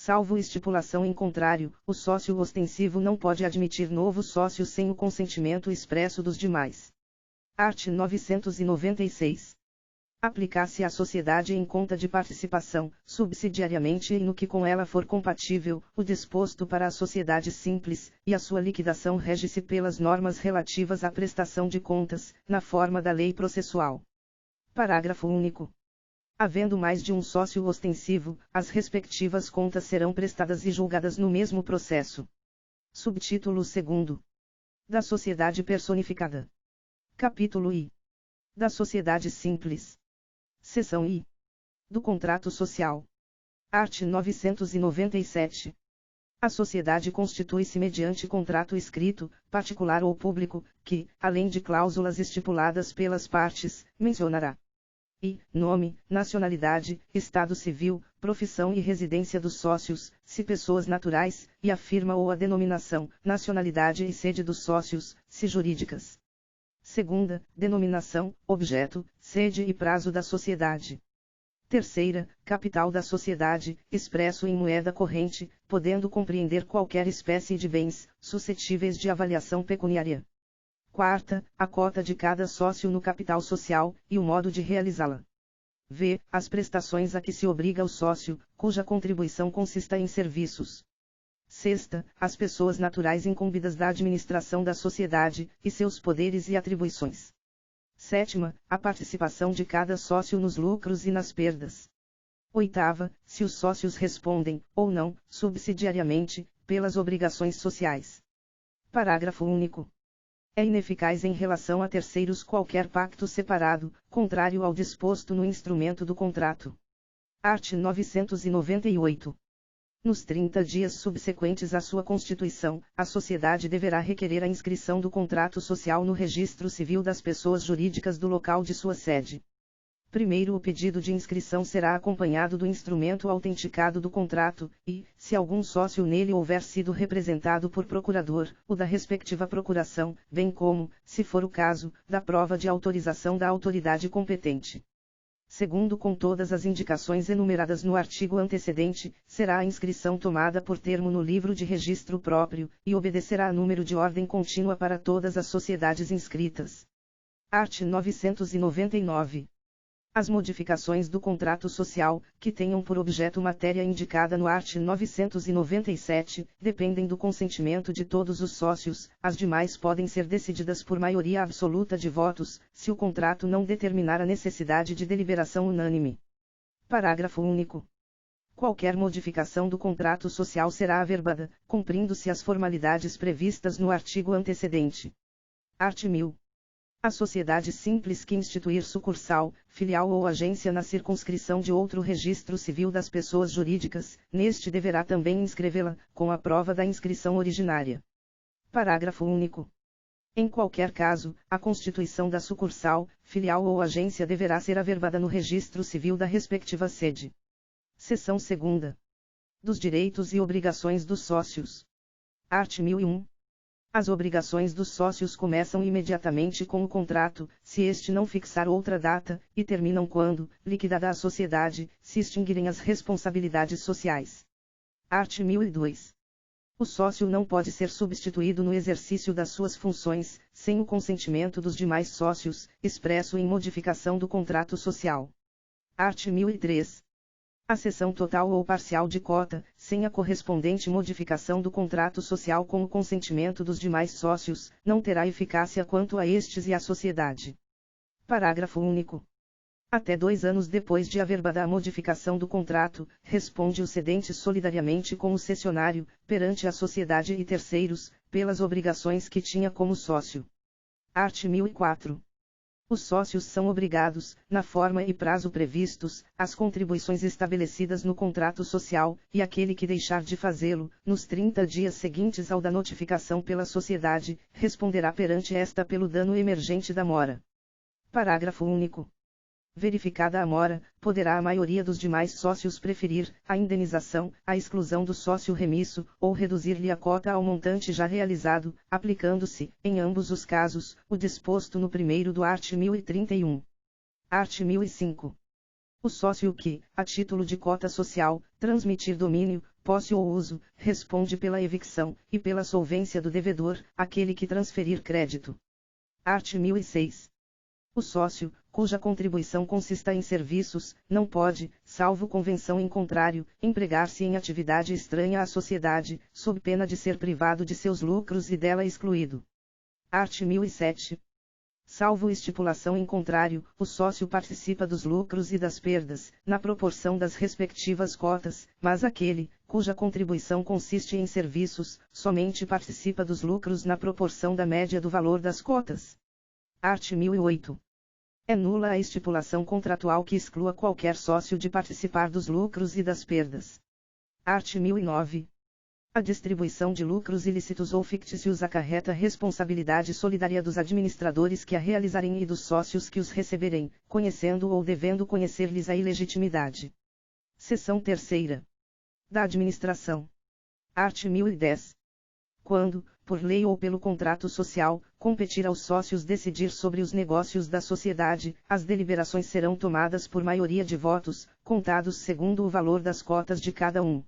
Salvo estipulação em contrário, o sócio ostensivo não pode admitir novo sócio sem o consentimento expresso dos demais. Art. 996. Aplicar-se à sociedade em conta de participação, subsidiariamente e no que com ela for compatível, o disposto para a sociedade simples, e a sua liquidação rege-se pelas normas relativas à prestação de contas, na forma da lei processual. Parágrafo único. Havendo mais de um sócio ostensivo, as respectivas contas serão prestadas e julgadas no mesmo processo. Subtítulo 2. Da sociedade personificada. Capítulo I. Da sociedade simples. Seção I. Do contrato social. Art. 997. A sociedade constitui-se mediante contrato escrito, particular ou público, que, além de cláusulas estipuladas pelas partes, mencionará I. Nome, nacionalidade, estado civil, profissão e residência dos sócios, se pessoas naturais, e a firma ou a denominação, nacionalidade e sede dos sócios, se jurídicas. Segunda, denominação, objeto, sede e prazo da sociedade. Terceira, capital da sociedade, expresso em moeda corrente, podendo compreender qualquer espécie de bens, suscetíveis de avaliação pecuniária. Quarta, a cota de cada sócio no capital social, e o modo de realizá-la. v. As prestações a que se obriga o sócio, cuja contribuição consista em serviços. Sexta, as pessoas naturais incumbidas da administração da sociedade, e seus poderes e atribuições. Sétima, a participação de cada sócio nos lucros e nas perdas. Oitava, se os sócios respondem, ou não, subsidiariamente, pelas obrigações sociais. Parágrafo único. É ineficaz em relação a terceiros qualquer pacto separado, contrário ao disposto no instrumento do contrato. Art. 998. Nos 30 dias subsequentes à sua constituição, a sociedade deverá requerer a inscrição do contrato social no registro civil das pessoas jurídicas do local de sua sede. Primeiro, o pedido de inscrição será acompanhado do instrumento autenticado do contrato, e, se algum sócio nele houver sido representado por procurador, o da respectiva procuração, bem como, se for o caso, da prova de autorização da autoridade competente. Segundo, com todas as indicações enumeradas no artigo antecedente, será a inscrição tomada por termo no livro de registro próprio, e obedecerá a número de ordem contínua para todas as sociedades inscritas. Art. 999. As modificações do contrato social, que tenham por objeto matéria indicada no art. 997, dependem do consentimento de todos os sócios, as demais podem ser decididas por maioria absoluta de votos, se o contrato não determinar a necessidade de deliberação unânime. Parágrafo único. Qualquer modificação do contrato social será averbada, cumprindo-se as formalidades previstas no artigo antecedente. Art. 1000. A sociedade simples que instituir sucursal, filial ou agência na circunscrição de outro registro civil das pessoas jurídicas, neste deverá também inscrevê-la, com a prova da inscrição originária. Parágrafo único. Em qualquer caso, a constituição da sucursal, filial ou agência deverá ser averbada no registro civil da respectiva sede. Seção 2ª. Dos direitos e obrigações dos sócios. Art. 1001. As obrigações dos sócios começam imediatamente com o contrato, se este não fixar outra data, e terminam quando, liquidada a sociedade, se extinguirem as responsabilidades sociais. Art. 1002. O sócio não pode ser substituído no exercício das suas funções, sem o consentimento dos demais sócios, expresso em modificação do contrato social. Art. 1003. A cessão total ou parcial de cota, sem a correspondente modificação do contrato social com o consentimento dos demais sócios, não terá eficácia quanto a estes e à sociedade. Parágrafo único. Até 2 anos depois de averbada a modificação do contrato, responde o cedente solidariamente com o cessionário, perante a sociedade e terceiros, pelas obrigações que tinha como sócio. Art. 1004. Os sócios são obrigados, na forma e prazo previstos, às contribuições estabelecidas no contrato social, e aquele que deixar de fazê-lo, nos 30 dias seguintes ao da notificação pela sociedade, responderá perante esta pelo dano emergente da mora. Parágrafo único. Verificada a mora, poderá a maioria dos demais sócios preferir a indenização, a exclusão do sócio remisso, ou reduzir-lhe a cota ao montante já realizado, aplicando-se, em ambos os casos, o disposto no primeiro do art. 1031. Art. 1005. O sócio que, a título de cota social, transmitir domínio, posse ou uso, responde pela evicção, e pela solvência do devedor, aquele que transferir crédito. Art. 1006. O sócio, cuja contribuição consista em serviços, não pode, salvo convenção em contrário, empregar-se em atividade estranha à sociedade, sob pena de ser privado de seus lucros e dela excluído. Art. 1007. Salvo estipulação em contrário, o sócio participa dos lucros e das perdas, na proporção das respectivas cotas, mas aquele, cuja contribuição consiste em serviços, somente participa dos lucros na proporção da média do valor das cotas. Art. 1008. É nula a estipulação contratual que exclua qualquer sócio de participar dos lucros e das perdas. Art. 1009. A distribuição de lucros ilícitos ou fictícios acarreta responsabilidade solidária dos administradores que a realizarem e dos sócios que os receberem, conhecendo ou devendo conhecer-lhes a ilegitimidade. Seção 3ª. Da administração. Art. 1010. Quando, por lei ou pelo contrato social, competir aos sócios decidir sobre os negócios da sociedade, as deliberações serão tomadas por maioria de votos, contados segundo o valor das cotas de cada um.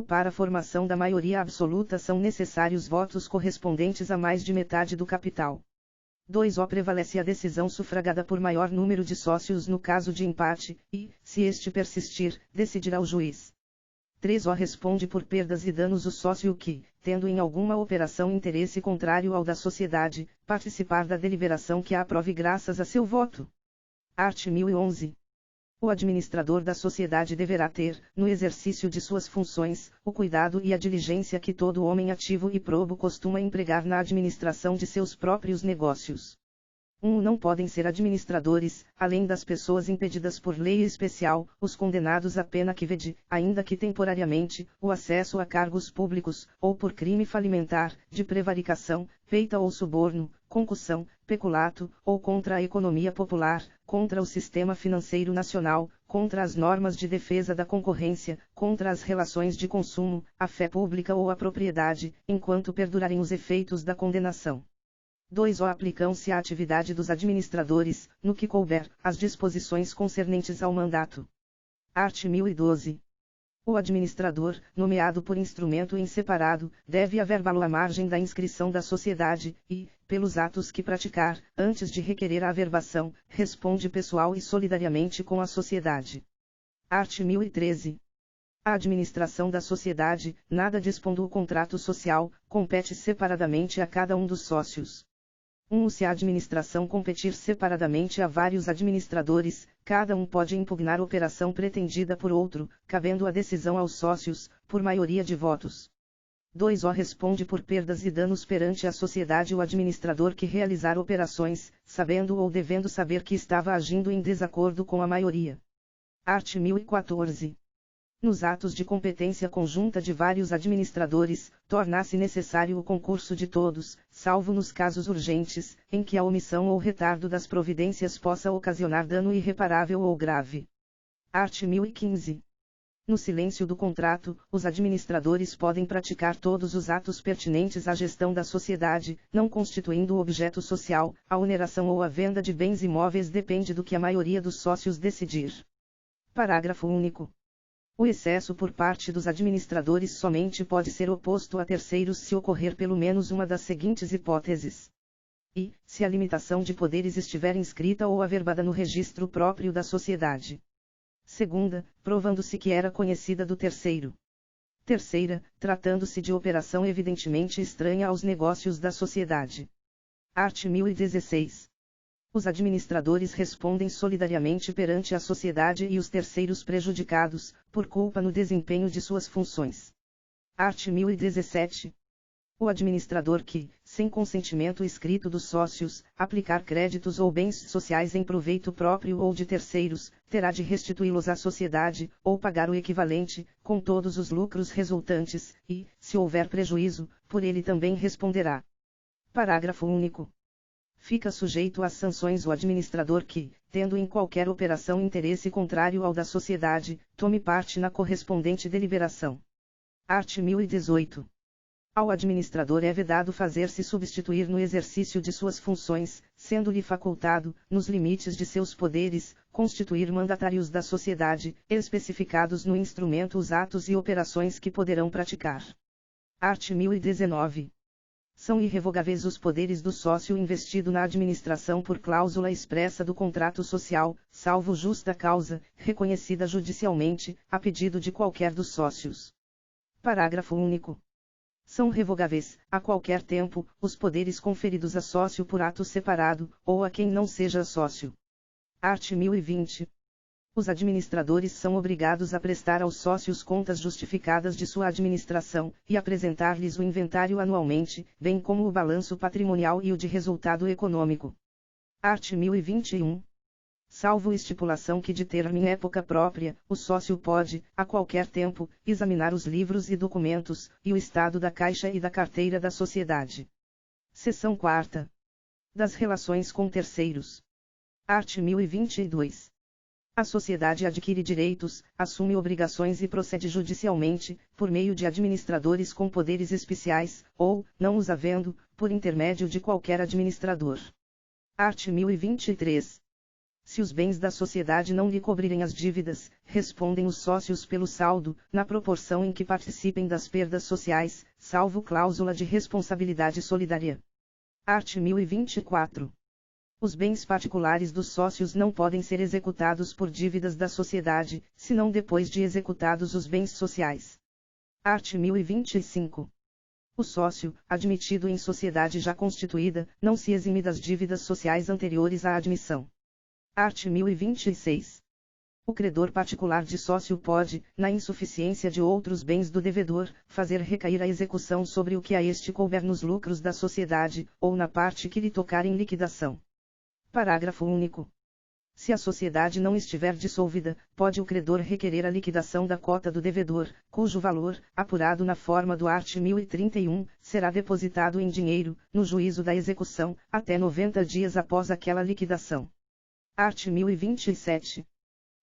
Para a formação da maioria absoluta são necessários votos correspondentes a mais de metade do capital. 2. Prevalece a decisão sufragada por maior número de sócios no caso de empate, e, se este persistir, decidirá o juiz. 3. Responde por perdas e danos o sócio que, tendo em alguma operação interesse contrário ao da sociedade, participar da deliberação que a aprove graças a seu voto. Art. 1011. O administrador da sociedade deverá ter, no exercício de suas funções, o cuidado e a diligência que todo homem ativo e probo costuma empregar na administração de seus próprios negócios. 1. Não podem ser administradores, além das pessoas impedidas por lei especial, os condenados à pena que vede, ainda que temporariamente, o acesso a cargos públicos, ou por crime falimentar, de prevaricação, feita ou suborno, concussão, peculato, ou contra a economia popular, contra o sistema financeiro nacional, contra as normas de defesa da concorrência, contra as relações de consumo, a fé pública ou a propriedade, enquanto perdurarem os efeitos da condenação. 2. Aplicam-se à atividade dos administradores, no que couber, as disposições concernentes ao mandato. Art. 1012. O administrador, nomeado por instrumento em separado, deve averbá-lo à margem da inscrição da sociedade, e, pelos atos que praticar, antes de requerer a averbação, responde pessoal e solidariamente com a sociedade. Art. 1013. A administração da sociedade, nada dispondo o contrato social, compete separadamente a cada um dos sócios. 1. Se a administração competir separadamente a vários administradores, cada um pode impugnar operação pretendida por outro, cabendo a decisão aos sócios, por maioria de votos. 2. Responde por perdas e danos perante a sociedade o administrador que realizar operações, sabendo ou devendo saber que estava agindo em desacordo com a maioria. Art. 1014. Nos atos de competência conjunta de vários administradores, torna-se necessário o concurso de todos, salvo nos casos urgentes, em que a omissão ou retardo das providências possa ocasionar dano irreparável ou grave. Art. 1015. No silêncio do contrato, os administradores podem praticar todos os atos pertinentes à gestão da sociedade, não constituindo objeto social, a oneração ou a venda de bens imóveis depende do que a maioria dos sócios decidir. Parágrafo único. O excesso por parte dos administradores somente pode ser oposto a terceiros se ocorrer pelo menos uma das seguintes hipóteses. E, se a limitação de poderes estiver inscrita ou averbada no registro próprio da sociedade. Segunda, provando-se que era conhecida do terceiro. Terceira, tratando-se de operação evidentemente estranha aos negócios da sociedade. Art. 1016. Os administradores respondem solidariamente perante a sociedade e os terceiros prejudicados, por culpa no desempenho de suas funções. Art. 1017. O administrador que, sem consentimento escrito dos sócios, aplicar créditos ou bens sociais em proveito próprio ou de terceiros, terá de restituí-los à sociedade, ou pagar o equivalente, com todos os lucros resultantes, e, se houver prejuízo, por ele também responderá. Parágrafo único. Fica sujeito às sanções o administrador que, tendo em qualquer operação interesse contrário ao da sociedade, tome parte na correspondente deliberação. Art. 1018. Ao administrador é vedado fazer-se substituir no exercício de suas funções, sendo-lhe facultado, nos limites de seus poderes, constituir mandatários da sociedade, especificados no instrumento os atos e operações que poderão praticar. Art. 1019. São irrevogáveis os poderes do sócio investido na administração por cláusula expressa do contrato social, salvo justa causa, reconhecida judicialmente, a pedido de qualquer dos sócios. Parágrafo único. São revogáveis, a qualquer tempo, os poderes conferidos a sócio por ato separado, ou a quem não seja sócio. Art. 1020. Os administradores são obrigados a prestar aos sócios contas justificadas de sua administração, e apresentar-lhes o inventário anualmente, bem como o balanço patrimonial e o de resultado econômico. Art. 1021. Salvo estipulação que determine em época própria, o sócio pode, a qualquer tempo, examinar os livros e documentos, e o estado da caixa e da carteira da sociedade. Seção 4ª. Das relações com terceiros. Art. 1022. A sociedade adquire direitos, assume obrigações e procede judicialmente, por meio de administradores com poderes especiais, ou, não os havendo, por intermédio de qualquer administrador. Art. 1023. Se os bens da sociedade não lhe cobrirem as dívidas, respondem os sócios pelo saldo, na proporção em que participem das perdas sociais, salvo cláusula de responsabilidade solidária. Art. 1024. Os bens particulares dos sócios não podem ser executados por dívidas da sociedade, senão depois de executados os bens sociais. Art. 1025. O sócio, admitido em sociedade já constituída, não se exime das dívidas sociais anteriores à admissão. Art. 1026. O credor particular de sócio pode, na insuficiência de outros bens do devedor, fazer recair a execução sobre o que a este couber nos lucros da sociedade, ou na parte que lhe tocar em liquidação. Parágrafo único. Se a sociedade não estiver dissolvida, pode o credor requerer a liquidação da cota do devedor, cujo valor, apurado na forma do art. 1031, será depositado em dinheiro, no juízo da execução, até 90 dias após aquela liquidação. Art. 1027.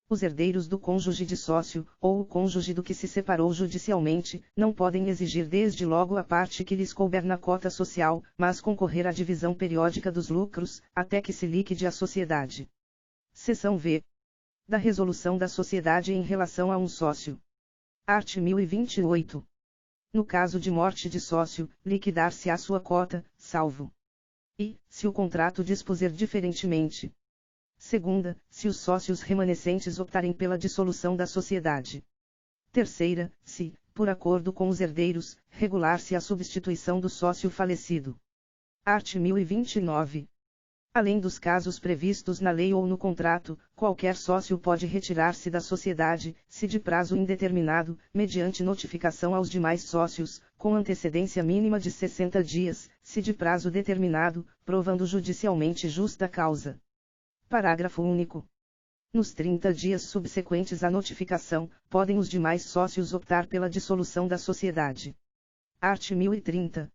Os herdeiros do cônjuge de sócio, ou o cônjuge do que se separou judicialmente, não podem exigir desde logo a parte que lhes couber na cota social, mas concorrer à divisão periódica dos lucros, até que se liquide a sociedade. Seção V. Da resolução da sociedade em relação a um sócio. Art. 1028. No caso de morte de sócio, liquidar-se-á sua cota, salvo. E, se o contrato dispuser diferentemente. Segunda, se os sócios remanescentes optarem pela dissolução da sociedade. Terceira, se, por acordo com os herdeiros, regular-se a substituição do sócio falecido. Art. 1029. Além dos casos previstos na lei ou no contrato, qualquer sócio pode retirar-se da sociedade, se de prazo indeterminado, mediante notificação aos demais sócios, com antecedência mínima de 60 dias, se de prazo determinado, provando judicialmente justa causa. Parágrafo único. Nos 30 dias subsequentes à notificação, podem os demais sócios optar pela dissolução da sociedade. Art. 1030.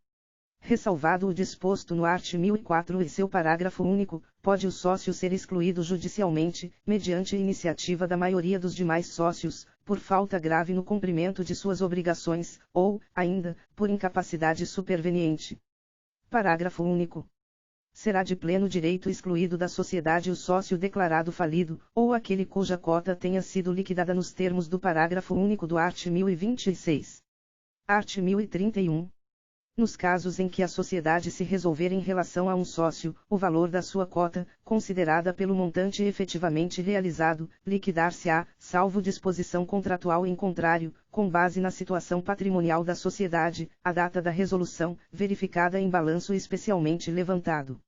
Ressalvado o disposto no art. 1004 e seu parágrafo único, pode o sócio ser excluído judicialmente, mediante iniciativa da maioria dos demais sócios, por falta grave no cumprimento de suas obrigações, ou, ainda, por incapacidade superveniente. Parágrafo único. Será de pleno direito excluído da sociedade o sócio declarado falido, ou aquele cuja cota tenha sido liquidada nos termos do parágrafo único do art. 1026. Art. 1031. Nos casos em que a sociedade se resolver em relação a um sócio, o valor da sua cota, considerada pelo montante efetivamente realizado, liquidar-se-á, salvo disposição contratual em contrário, com base na situação patrimonial da sociedade, a data da resolução, verificada em balanço especialmente levantado.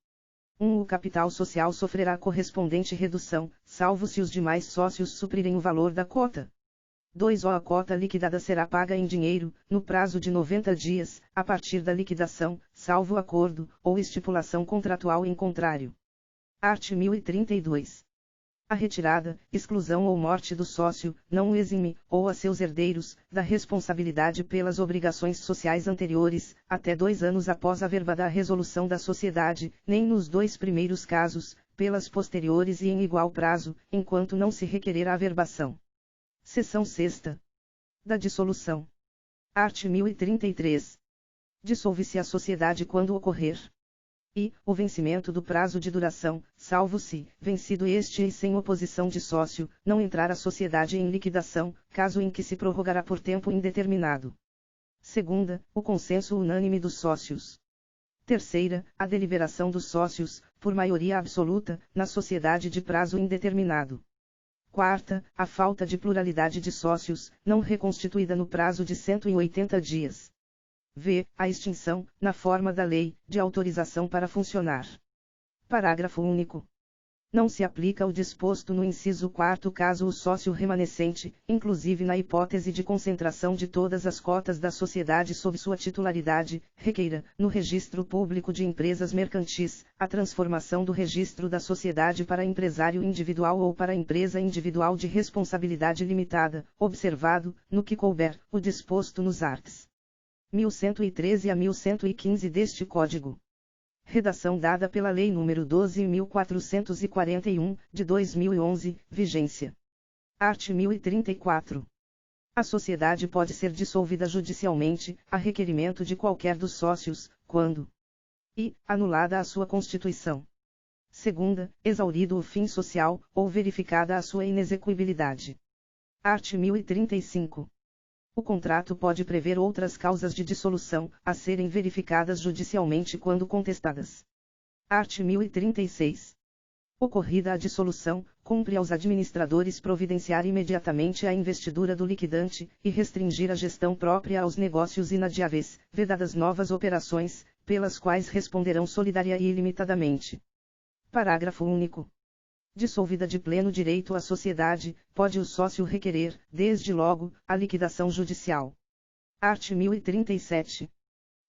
1. O capital social sofrerá correspondente redução, salvo se os demais sócios suprirem o valor da cota. 2. A cota liquidada será paga em dinheiro, no prazo de 90 dias, a partir da liquidação, salvo acordo, ou estipulação contratual em contrário. Art. 1032. A retirada, exclusão ou morte do sócio, não o exime, ou a seus herdeiros, da responsabilidade pelas obrigações sociais anteriores, até 2 anos após a verbada resolução da sociedade, nem nos 2 primeiros casos, pelas posteriores e em igual prazo, enquanto não se requerer a averbação. Seção 6. Da dissolução. Art. 1033. Dissolve-se a sociedade quando ocorrer. E, o vencimento do prazo de duração, salvo se, vencido este e sem oposição de sócio, não entrar a sociedade em liquidação, caso em que se prorrogará por tempo indeterminado. Segunda, o consenso unânime dos sócios. Terceira, a deliberação dos sócios, por maioria absoluta, na sociedade de prazo indeterminado. Quarta, a falta de pluralidade de sócios, não reconstituída no prazo de 180 dias. V. A extinção, na forma da lei, de autorização para funcionar. Parágrafo único. Não se aplica o disposto no inciso 4º caso o sócio remanescente, inclusive na hipótese de concentração de todas as cotas da sociedade sob sua titularidade, requeira, no registro público de empresas mercantis, a transformação do registro da sociedade para empresário individual ou para empresa individual de responsabilidade limitada, observado, no que couber, o disposto nos arts. 1113 a 1115 deste Código. Redação dada pela Lei nº 12.441, de 2011, vigência. Art. 1034. A sociedade pode ser dissolvida judicialmente, a requerimento de qualquer dos sócios, quando e, anulada a sua constituição. Segunda, exaurido o fim social, ou verificada a sua inexequibilidade. Art. 1035. O contrato pode prever outras causas de dissolução, a serem verificadas judicialmente quando contestadas. Art. 1036. Ocorrida a dissolução, cumpre aos administradores providenciar imediatamente a investidura do liquidante, e restringir a gestão própria aos negócios inadiáveis, vedadas novas operações, pelas quais responderão solidária e ilimitadamente. Parágrafo único. Dissolvida de pleno direito a sociedade, pode o sócio requerer, desde logo, a liquidação judicial. Art. 1037.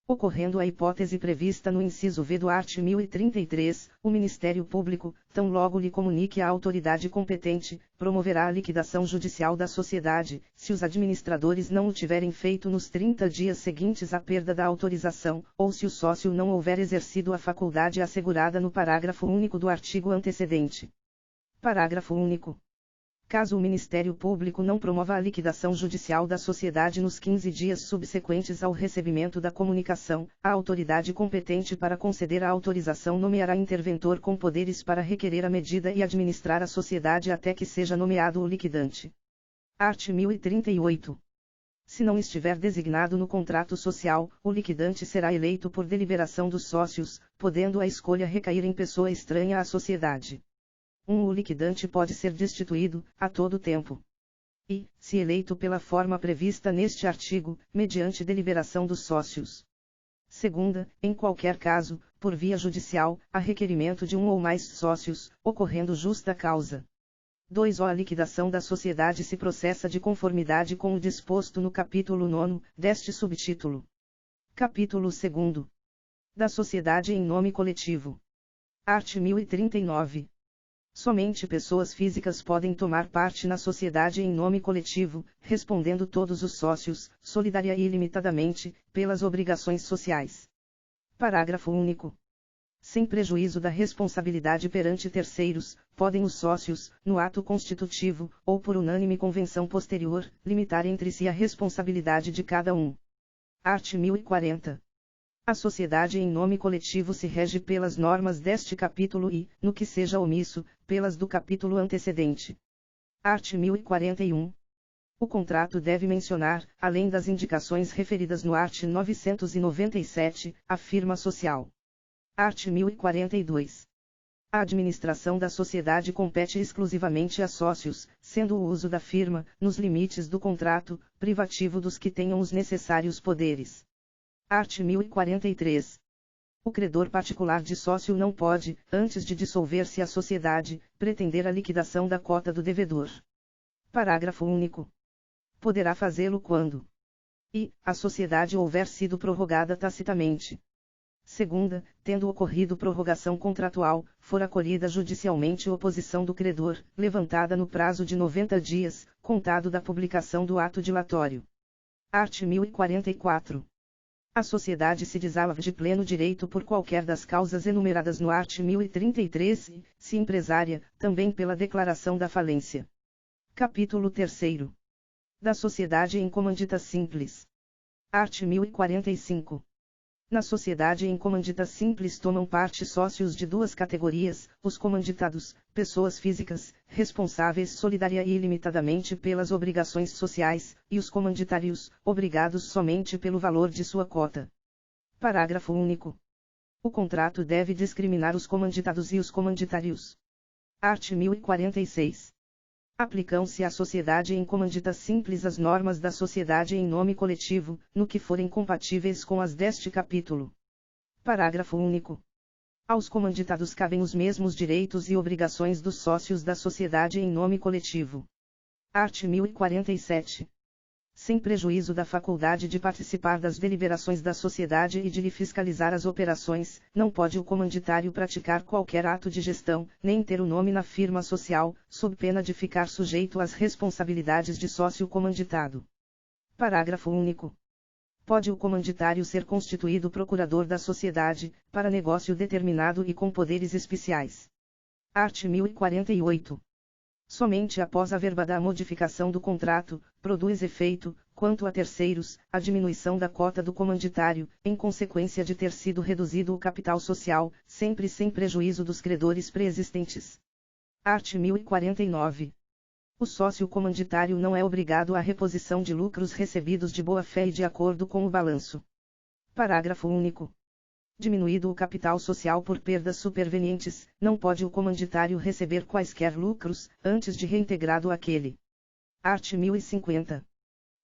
Ocorrendo a hipótese prevista no inciso V do art. 1033, o Ministério Público, tão logo lhe comunique à autoridade competente, promoverá a liquidação judicial da sociedade, se os administradores não o tiverem feito nos 30 dias seguintes à perda da autorização, ou se o sócio não houver exercido a faculdade assegurada no parágrafo único do artigo antecedente. Parágrafo único. Caso o Ministério Público não promova a liquidação judicial da sociedade nos 15 dias subsequentes ao recebimento da comunicação, a autoridade competente para conceder a autorização nomeará interventor com poderes para requerer a medida e administrar a sociedade até que seja nomeado o liquidante. Art. 1038. Se não estiver designado no contrato social, o liquidante será eleito por deliberação dos sócios, podendo a escolha recair em pessoa estranha à sociedade. O liquidante pode ser destituído, a todo tempo. E, se eleito pela forma prevista neste artigo, mediante deliberação dos sócios. Segunda, em qualquer caso, por via judicial, a requerimento de um ou mais sócios, ocorrendo justa causa. 2. A liquidação da sociedade se processa de conformidade com o disposto no capítulo 9, deste subtítulo. Capítulo 2. Da sociedade em nome coletivo. Art. 1039. Somente pessoas físicas podem tomar parte na sociedade em nome coletivo, respondendo todos os sócios, solidária e ilimitadamente, pelas obrigações sociais. Parágrafo único. Sem prejuízo da responsabilidade perante terceiros, podem os sócios, no ato constitutivo, ou por unânime convenção posterior, limitar entre si a responsabilidade de cada um. Art. 1040. A sociedade em nome coletivo se rege pelas normas deste capítulo e, no que seja omisso, pelas do capítulo antecedente. Art. 1041. O contrato deve mencionar, além das indicações referidas no art. 997, a firma social. Art. 1042. A administração da sociedade compete exclusivamente a sócios, sendo o uso da firma, nos limites do contrato, privativo dos que tenham os necessários poderes. Art. 1043. O credor particular de sócio não pode, antes de dissolver-se a sociedade, pretender a liquidação da cota do devedor. Parágrafo único. Poderá fazê-lo quando a sociedade houver sido prorrogada tacitamente. Segunda, tendo ocorrido prorrogação contratual, for acolhida judicialmente oposição do credor, levantada no prazo de 90 dias, contado da publicação do ato dilatório. Art. 1044. A sociedade se desalva de pleno direito por qualquer das causas enumeradas no art. 1033 e, se empresária, também pela declaração da falência. Capítulo 3. Da sociedade em comandita simples. Art. 1045. Na sociedade em comandita simples tomam parte sócios de duas categorias, os comanditados, pessoas físicas, responsáveis solidária e ilimitadamente pelas obrigações sociais, e os comanditários, obrigados somente pelo valor de sua cota. Parágrafo único. O contrato deve discriminar os comanditados e os comanditários. Art. 1046. Aplicam-se à sociedade em comandita simples as normas da sociedade em nome coletivo, no que forem compatíveis com as deste capítulo. Parágrafo único. Aos comanditados cabem os mesmos direitos e obrigações dos sócios da sociedade em nome coletivo. Art. 1047. Sem prejuízo da faculdade de participar das deliberações da sociedade e de lhe fiscalizar as operações, não pode o comanditário praticar qualquer ato de gestão, nem ter o nome na firma social, sob pena de ficar sujeito às responsabilidades de sócio comanditado. Parágrafo único. Pode o comanditário ser constituído procurador da sociedade, para negócio determinado e com poderes especiais. Art. 1048. Somente após a verbada modificação do contrato, produz efeito, quanto a terceiros, a diminuição da cota do comanditário, em consequência de ter sido reduzido o capital social, sempre sem prejuízo dos credores preexistentes. Art. 1049. O sócio comanditário não é obrigado à reposição de lucros recebidos de boa-fé e de acordo com o balanço. Parágrafo único. Diminuído o capital social por perdas supervenientes, não pode o comanditário receber quaisquer lucros, antes de reintegrado aquele. Art. 1050.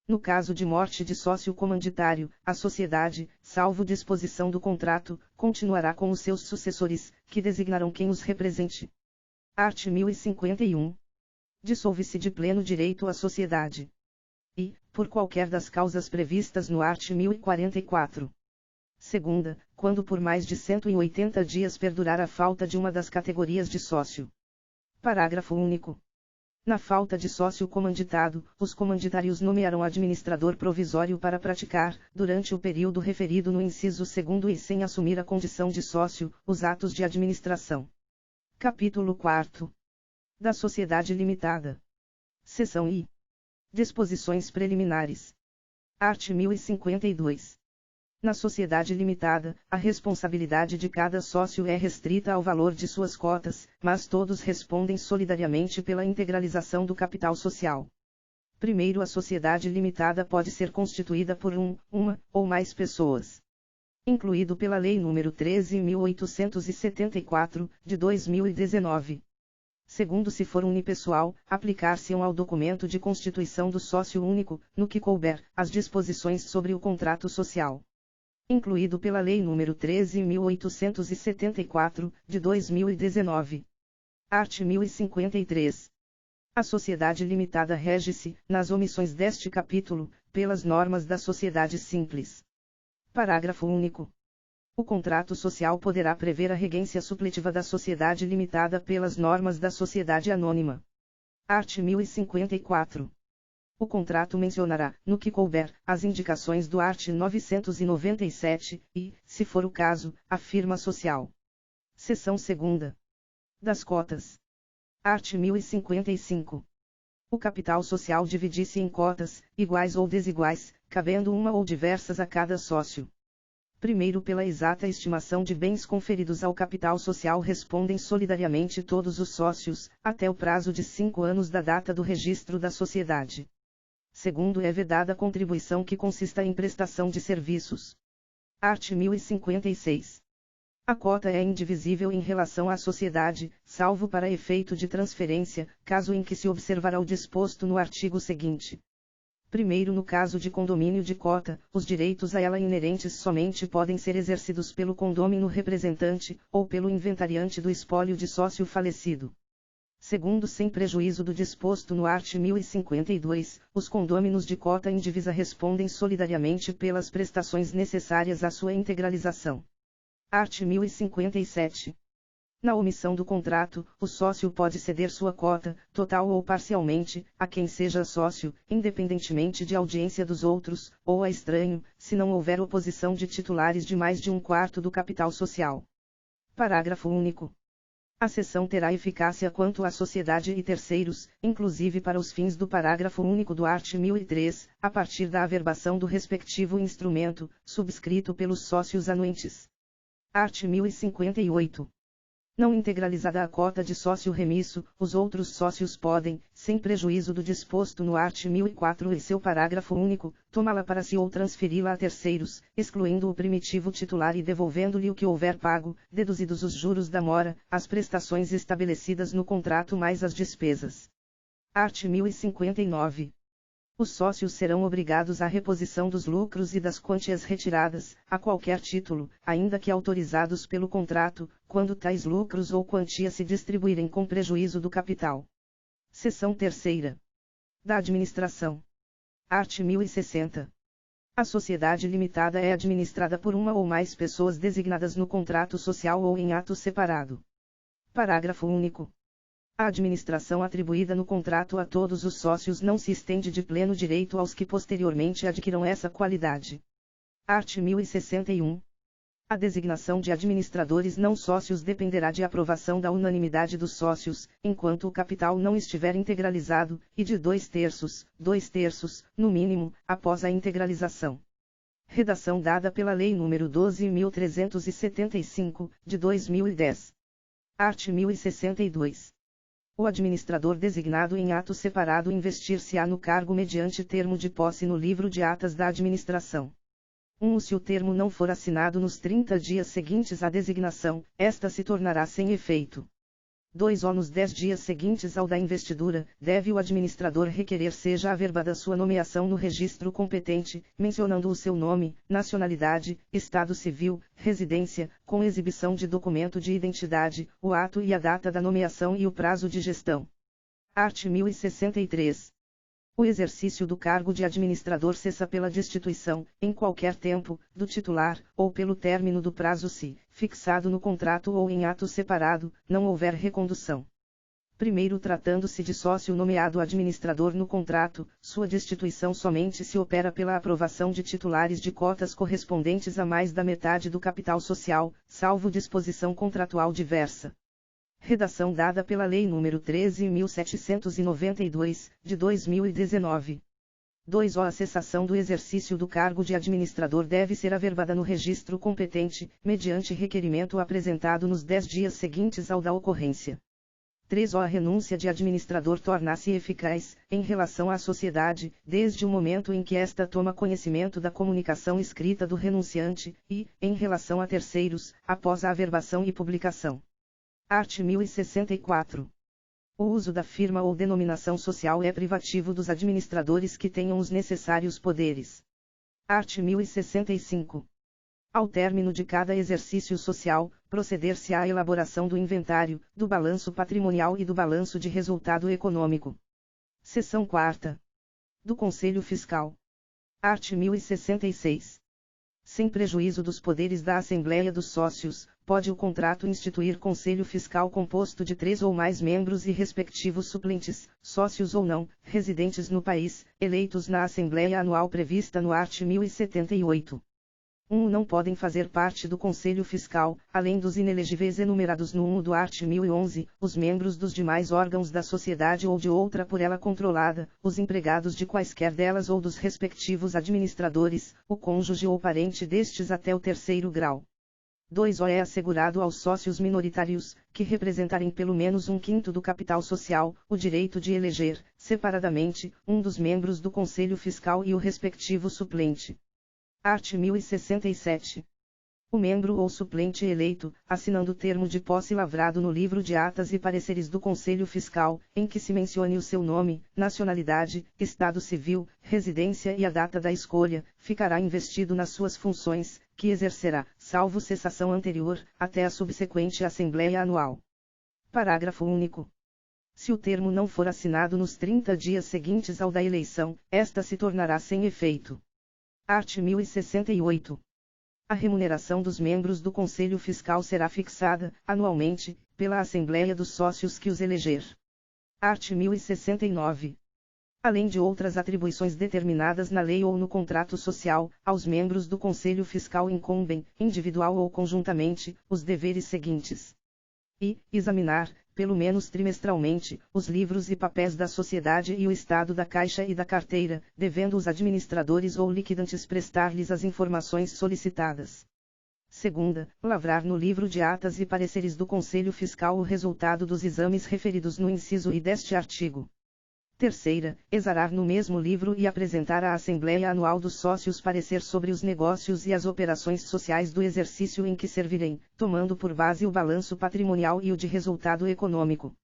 No caso de morte de sócio comanditário, a sociedade, salvo disposição do contrato, continuará com os seus sucessores, que designarão quem os represente. Art. 1051. Dissolve-se de pleno direito a sociedade. E, por qualquer das causas previstas no art. 1044. Segunda, quando por mais de 180 dias perdurar a falta de uma das categorias de sócio. Parágrafo único. Na falta de sócio comanditado, os comanditários nomearão administrador provisório para praticar, durante o período referido no inciso 2º e sem assumir a condição de sócio, os atos de administração. Capítulo 4. Da Sociedade Limitada. Seção I. Disposições preliminares. Art. 1052. Na sociedade limitada, a responsabilidade de cada sócio é restrita ao valor de suas cotas, mas todos respondem solidariamente pela integralização do capital social. Primeiro, a sociedade limitada pode ser constituída por uma ou mais pessoas. Incluído pela Lei nº 13.874, de 2019. Segundo, se for unipessoal, aplicar-se-ão ao documento de constituição do sócio único, no que couber, as disposições sobre o contrato social. Incluído pela Lei nº 13.874, de 2019. Art. 1053. A sociedade limitada rege-se, nas omissões deste capítulo, pelas normas da sociedade simples. Parágrafo único. O contrato social poderá prever a regência supletiva da sociedade limitada pelas normas da sociedade anônima. Art. 1054. O contrato mencionará, no que couber, as indicações do art. 997, e, se for o caso, a firma social. Seção 2ª. Das cotas. Art. 1055. O capital social divide-se em cotas, iguais ou desiguais, cabendo uma ou diversas a cada sócio. Primeiro, pela exata estimação de bens conferidos ao capital social respondem solidariamente todos os sócios, até o prazo de 5 anos da data do registro da sociedade. Segundo, é vedada a contribuição que consista em prestação de serviços. Art. 1056. A cota é indivisível em relação à sociedade, salvo para efeito de transferência, caso em que se observará o disposto no artigo seguinte. Primeiro, no caso de condomínio de cota, os direitos a ela inerentes somente podem ser exercidos pelo condômino representante, ou pelo inventariante do espólio de sócio falecido. Segundo, sem prejuízo do disposto no art. 1052, os condôminos de cota indivisa respondem solidariamente pelas prestações necessárias à sua integralização. Art. 1057. Na omissão do contrato, o sócio pode ceder sua cota, total ou parcialmente, a quem seja sócio, independentemente de audiência dos outros, ou a estranho, se não houver oposição de titulares de mais de 1/4 do capital social. Parágrafo único. A seção terá eficácia quanto à sociedade e terceiros, inclusive para os fins do parágrafo único do art. 1003, a partir da averbação do respectivo instrumento, subscrito pelos sócios anuentes. Art. 1058. Não integralizada a cota de sócio remisso, os outros sócios podem, sem prejuízo do disposto no art. 1004 e seu parágrafo único, tomá-la para si ou transferi-la a terceiros, excluindo o primitivo titular e devolvendo-lhe o que houver pago, deduzidos os juros da mora, as prestações estabelecidas no contrato mais as despesas. Art. 1059. Os sócios serão obrigados à reposição dos lucros e das quantias retiradas, a qualquer título, ainda que autorizados pelo contrato, quando tais lucros ou quantia se distribuírem com prejuízo do capital. Seção 3ª. Da Administração. Art. 1060. A sociedade limitada é administrada por uma ou mais pessoas designadas no contrato social ou em ato separado. Parágrafo único. A administração atribuída no contrato a todos os sócios não se estende de pleno direito aos que posteriormente adquiram essa qualidade. Art. 1061. A designação de administradores não sócios dependerá de aprovação da unanimidade dos sócios, enquanto o capital não estiver integralizado, e de 2/3, no mínimo, após a integralização. Redação dada pela Lei nº 12.375, de 2010. Art. 1062. O administrador designado em ato separado investir-se-á no cargo mediante termo de posse no livro de atas da administração. Se o termo não for assinado nos 30 dias seguintes à designação, esta se tornará sem efeito. 2. Nos 10 dias seguintes ao da investidura, deve o administrador requerer seja averbada sua nomeação no registro competente, mencionando o seu nome, nacionalidade, estado civil, residência, com exibição de documento de identidade, o ato e a data da nomeação e o prazo de gestão. Art. 1063. O exercício do cargo de administrador cessa pela destituição, em qualquer tempo, do titular, ou pelo término do prazo se, fixado no contrato ou em ato separado, não houver recondução. Primeiro, tratando-se de sócio nomeado administrador no contrato, sua destituição somente se opera pela aprovação de titulares de cotas correspondentes a mais da metade do capital social, salvo disposição contratual diversa. Redação dada pela Lei nº 13.792, de 2019. 2. A cessação do exercício do cargo de administrador deve ser averbada no registro competente, mediante requerimento apresentado nos 10 dias seguintes ao da ocorrência. 3. A renúncia de administrador torna-se eficaz, em relação à sociedade, desde o momento em que esta toma conhecimento da comunicação escrita do renunciante, e, em relação a terceiros, após a averbação e publicação. Art. 1064. O uso da firma ou denominação social é privativo dos administradores que tenham os necessários poderes. Art. 1065. Ao término de cada exercício social, proceder-se à elaboração do inventário, do balanço patrimonial e do balanço de resultado econômico. Seção 4ª. Do Conselho Fiscal. Art. 1066. Sem prejuízo dos poderes da Assembleia dos Sócios, pode o contrato instituir Conselho Fiscal composto de 3 ou mais membros e respectivos suplentes, sócios ou não, residentes no país, eleitos na Assembleia Anual prevista no art. 1078. Não podem fazer parte do Conselho Fiscal, além dos inelegíveis enumerados no 1 do art. 1011, os membros dos demais órgãos da sociedade ou de outra por ela controlada, os empregados de quaisquer delas ou dos respectivos administradores, o cônjuge ou parente destes até o 3º grau. 2. É assegurado aos sócios minoritários, que representarem pelo menos 1/5 do capital social, o direito de eleger, separadamente, um dos membros do Conselho Fiscal e o respectivo suplente. Art. 1067. O membro ou suplente eleito, assinando o termo de posse lavrado no livro de atas e pareceres do Conselho Fiscal, em que se mencione o seu nome, nacionalidade, estado civil, residência e a data da escolha, ficará investido nas suas funções, que exercerá, salvo cessação anterior, até a subsequente Assembleia Anual. Parágrafo único. Se o termo não for assinado nos 30 dias seguintes ao da eleição, esta se tornará sem efeito. Art. 1068. A remuneração dos membros do Conselho Fiscal será fixada, anualmente, pela Assembleia dos Sócios que os eleger. Art. 1069. Além de outras atribuições determinadas na lei ou no contrato social, aos membros do Conselho Fiscal incumbem, individual ou conjuntamente, os deveres seguintes: examinar, pelo menos trimestralmente, os livros e papéis da sociedade e o estado da caixa e da carteira, devendo os administradores ou liquidantes prestar-lhes as informações solicitadas. 2. Lavrar no livro de atas e pareceres do Conselho Fiscal o resultado dos exames referidos no inciso I deste artigo. 3. Exarar no mesmo livro e apresentar à Assembleia Anual dos Sócios parecer sobre os negócios e as operações sociais do exercício em que servirem, tomando por base o balanço patrimonial e o de resultado econômico.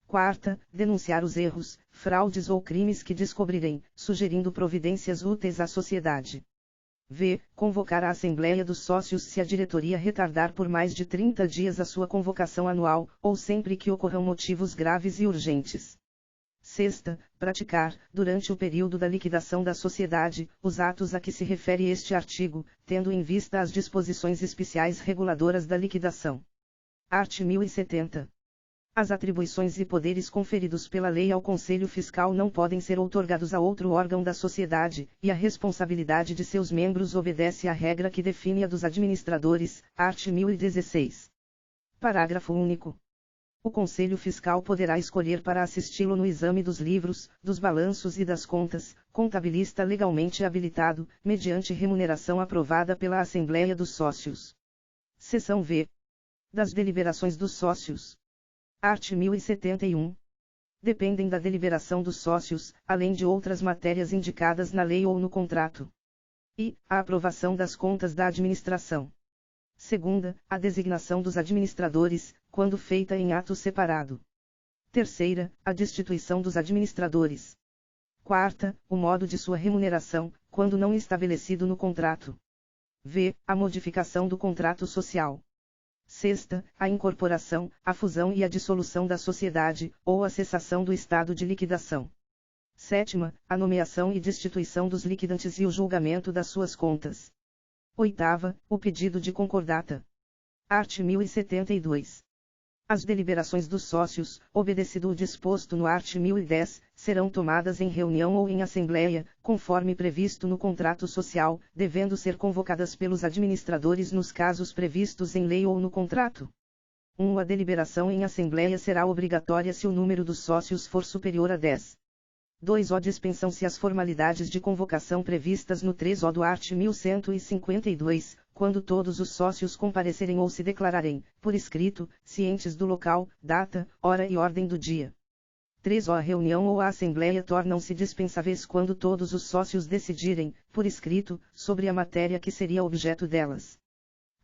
4. Denunciar os erros, fraudes ou crimes que descobrirem, sugerindo providências úteis à sociedade. Convocar a Assembleia dos Sócios se a diretoria retardar por mais de 30 dias a sua convocação anual, ou sempre que ocorram motivos graves e urgentes. 6. Praticar, durante o período da liquidação da sociedade, os atos a que se refere este artigo, tendo em vista as disposições especiais reguladoras da liquidação. Art. 1070. As atribuições e poderes conferidos pela lei ao Conselho Fiscal não podem ser outorgados a outro órgão da sociedade, e a responsabilidade de seus membros obedece à regra que define a dos administradores, art. 1016. Parágrafo único. O Conselho Fiscal poderá escolher para assisti-lo no exame dos livros, dos balanços e das contas, contabilista legalmente habilitado, mediante remuneração aprovada pela Assembleia dos Sócios. Seção V. Das deliberações dos sócios. Art. 1071. Dependem da deliberação dos sócios, além de outras matérias indicadas na lei ou no contrato. e a aprovação das contas da administração. Segunda, a designação dos administradores, quando feita em ato separado. Terceira, a destituição dos administradores. Quarta, o modo de sua remuneração, quando não estabelecido no contrato. V. A modificação do contrato social. Sexta, a incorporação, a fusão e a dissolução da sociedade, ou a cessação do estado de liquidação. Sétima, a nomeação e destituição dos liquidantes e o julgamento das suas contas. Oitava, o pedido de concordata. Art. 1072. As deliberações dos sócios, obedecido o disposto no art. 1010, serão tomadas em reunião ou em assembleia, conforme previsto no contrato social, devendo ser convocadas pelos administradores nos casos previstos em lei ou no contrato. 1. A deliberação em assembleia será obrigatória se o número dos sócios for superior a 10. 2. Dispensam-se as formalidades de convocação previstas no 3 do art. 1152, quando todos os sócios comparecerem ou se declararem, por escrito, cientes do local, data, hora e ordem do dia. 3. A reunião ou a assembleia tornam-se dispensáveis quando todos os sócios decidirem, por escrito, sobre a matéria que seria objeto delas.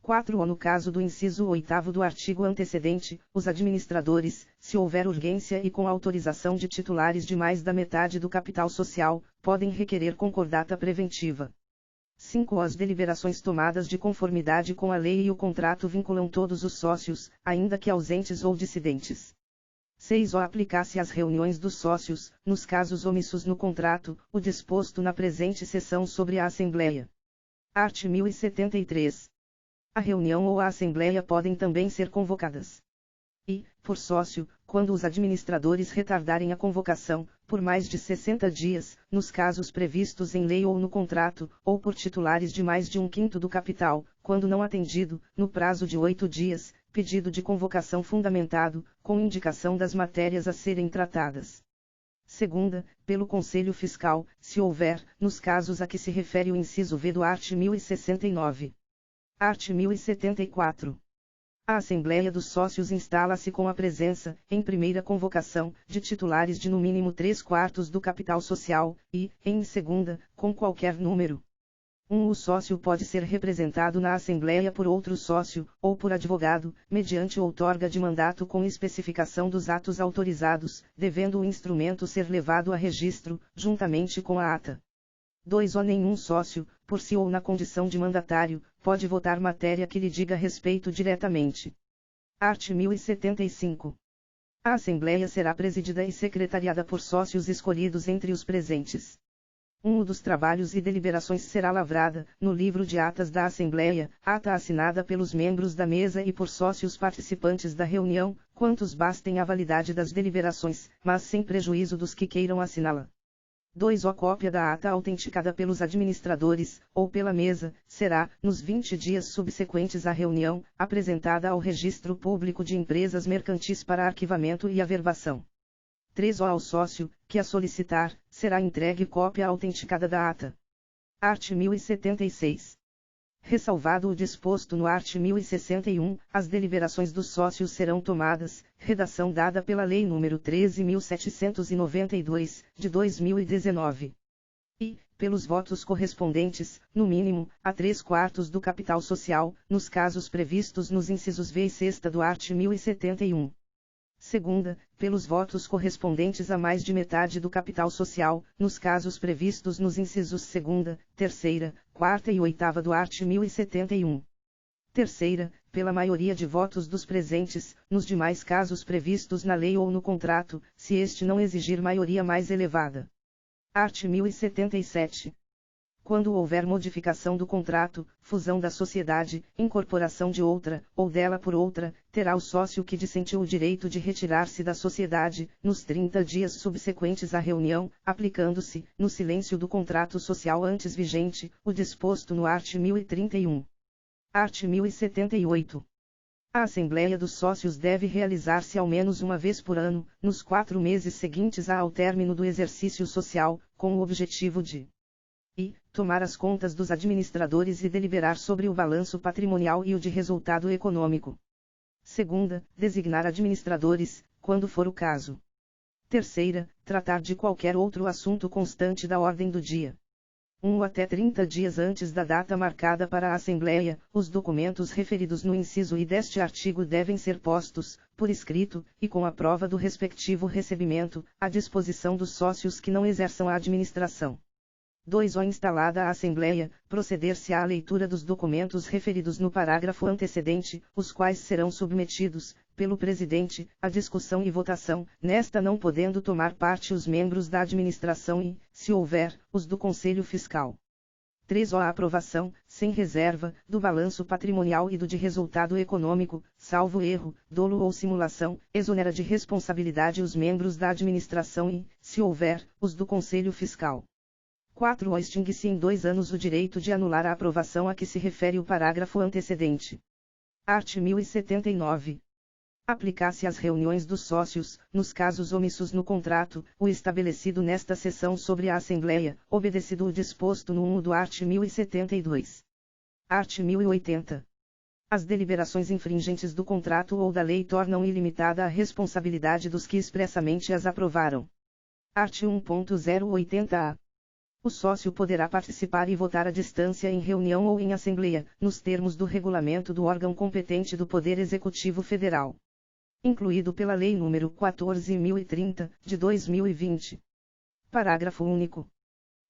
4. No caso do inciso 8º do artigo antecedente, os administradores, se houver urgência e com autorização de titulares de mais da metade do capital social, podem requerer concordata preventiva. 5. As deliberações tomadas de conformidade com a lei e o contrato vinculam todos os sócios, ainda que ausentes ou dissidentes. 6. Aplicar-se às reuniões dos sócios, nos casos omissos no contrato, o disposto na presente seção sobre a Assembleia. Art. 1073. A reunião ou a assembleia podem também ser convocadas. E, por sócio, quando os administradores retardarem a convocação, por mais de 60 dias, nos casos previstos em lei ou no contrato, ou por titulares de mais de 1/5 do capital, quando não atendido, no prazo de 8 dias, pedido de convocação fundamentado, com indicação das matérias a serem tratadas. Segunda, pelo Conselho Fiscal, se houver, nos casos a que se refere o inciso V do art. 1069. Art. 1074. A Assembleia dos Sócios instala-se com a presença, em primeira convocação, de titulares de no mínimo 3/4 do capital social, e, em segunda, com qualquer número. 1. O sócio pode ser representado na Assembleia por outro sócio, ou por advogado, mediante outorga de mandato com especificação dos atos autorizados, devendo o instrumento ser levado a registro, juntamente com a ata. 2. Nenhum sócio, por si ou na condição de mandatário, pode votar matéria que lhe diga respeito diretamente. Art. 1075. A Assembleia será presidida e secretariada por sócios escolhidos entre os presentes. 1. Dos trabalhos e deliberações será lavrada, no livro de atas da Assembleia, ata assinada pelos membros da mesa e por sócios participantes da reunião, quantos bastem a validade das deliberações, mas sem prejuízo dos que queiram assiná-la. 2. Cópia da ata autenticada pelos administradores, ou pela mesa, será, nos 20 dias subsequentes à reunião, apresentada ao Registro Público de Empresas Mercantis para arquivamento e averbação. 3. Ao sócio, que a solicitar, será entregue cópia autenticada da ata. Art. 1076. Ressalvado o disposto no art. 1061, as deliberações dos sócios serão tomadas, redação dada pela Lei nº 13.792, de 2019. E, pelos votos correspondentes, no mínimo, a 3/4 do capital social, nos casos previstos nos incisos V e 6 do art. 1071. Segunda, pelos votos correspondentes a mais de metade do capital social, nos casos previstos nos incisos 2ª, 3ª, 4ª e 8ª do art. 1071. Terceira, pela maioria de votos dos presentes, nos demais casos previstos na lei ou no contrato, se este não exigir maioria mais elevada. Art. 1077. Quando houver modificação do contrato, fusão da sociedade, incorporação de outra, ou dela por outra, terá o sócio que dissentiu o direito de retirar-se da sociedade, nos 30 dias subsequentes à reunião, aplicando-se, no silêncio do contrato social antes vigente, o disposto no art. 1031. Art. 1078. A Assembleia dos Sócios deve realizar-se ao menos uma vez por ano, nos 4 meses seguintes ao término do exercício social, com o objetivo de tomar as contas dos administradores e deliberar sobre o balanço patrimonial e o de resultado econômico. Segunda, designar administradores, quando for o caso. Terceira, tratar de qualquer outro assunto constante da ordem do dia. 1 até 30 dias antes da data marcada para a Assembleia, os documentos referidos no inciso I deste artigo devem ser postos, por escrito, e com a prova do respectivo recebimento, à disposição dos sócios que não exerçam a administração. 2. Instalada a Assembleia, proceder-se-á à leitura dos documentos referidos no parágrafo antecedente, os quais serão submetidos, pelo Presidente, à discussão e votação, nesta não podendo tomar parte os membros da administração e, se houver, os do Conselho Fiscal. 3. A aprovação, sem reserva, do balanço patrimonial e do de resultado econômico, salvo erro, dolo ou simulação, exonera de responsabilidade os membros da administração e, se houver, os do Conselho Fiscal. 4. Extingue-se em 2 anos o direito de anular a aprovação a que se refere o parágrafo antecedente. Art. 1079. Aplicar-se às reuniões dos sócios, nos casos omissos no contrato, o estabelecido nesta seção sobre a Assembleia, obedecido o disposto no 1 do art. 1072. Art. 1080. As deliberações infringentes do contrato ou da lei tornam ilimitada a responsabilidade dos que expressamente as aprovaram. Art. 1.080-A. O sócio poderá participar e votar à distância em reunião ou em assembleia, nos termos do regulamento do órgão competente do Poder Executivo Federal. Incluído pela Lei nº 14.030, de 2020. Parágrafo único.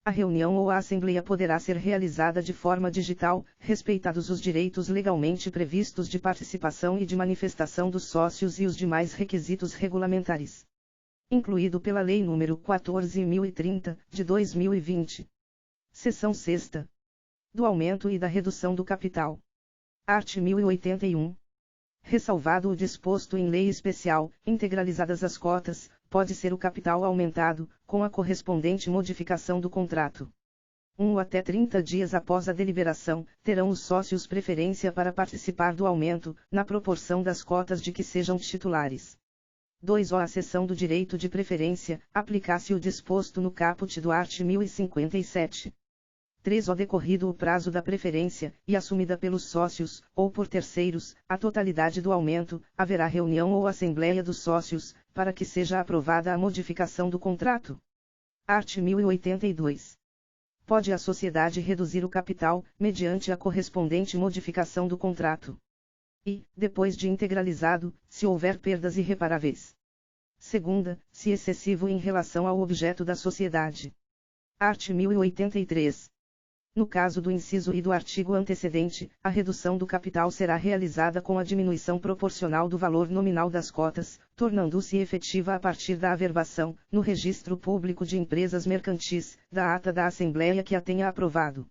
A reunião ou a assembleia poderá ser realizada de forma digital, respeitados os direitos legalmente previstos de participação e de manifestação dos sócios e os demais requisitos regulamentares. Incluído pela Lei nº 14.030, de 2020. Seção 6ª. Do aumento e da redução do capital. Art. 1081. Ressalvado o disposto em lei especial, integralizadas as cotas, pode ser o capital aumentado, com a correspondente modificação do contrato. 1 até 30 dias após a deliberação, terão os sócios preferência para participar do aumento, na proporção das cotas de que sejam titulares. 2. A cessão do direito de preferência, aplicar-se o disposto no caput do art. 1057. 3. Decorrido o prazo da preferência, e assumida pelos sócios, ou por terceiros, a totalidade do aumento, haverá reunião ou assembleia dos sócios, para que seja aprovada a modificação do contrato. Art. 1082. Pode a sociedade reduzir o capital, mediante a correspondente modificação do contrato. E, depois de integralizado, se houver perdas irreparáveis. Segunda, se excessivo em relação ao objeto da sociedade. Art. 1083. No caso do inciso I do artigo antecedente, a redução do capital será realizada com a diminuição proporcional do valor nominal das cotas, tornando-se efetiva a partir da averbação, no Registro Público de Empresas Mercantis, da ata da Assembleia que a tenha aprovado.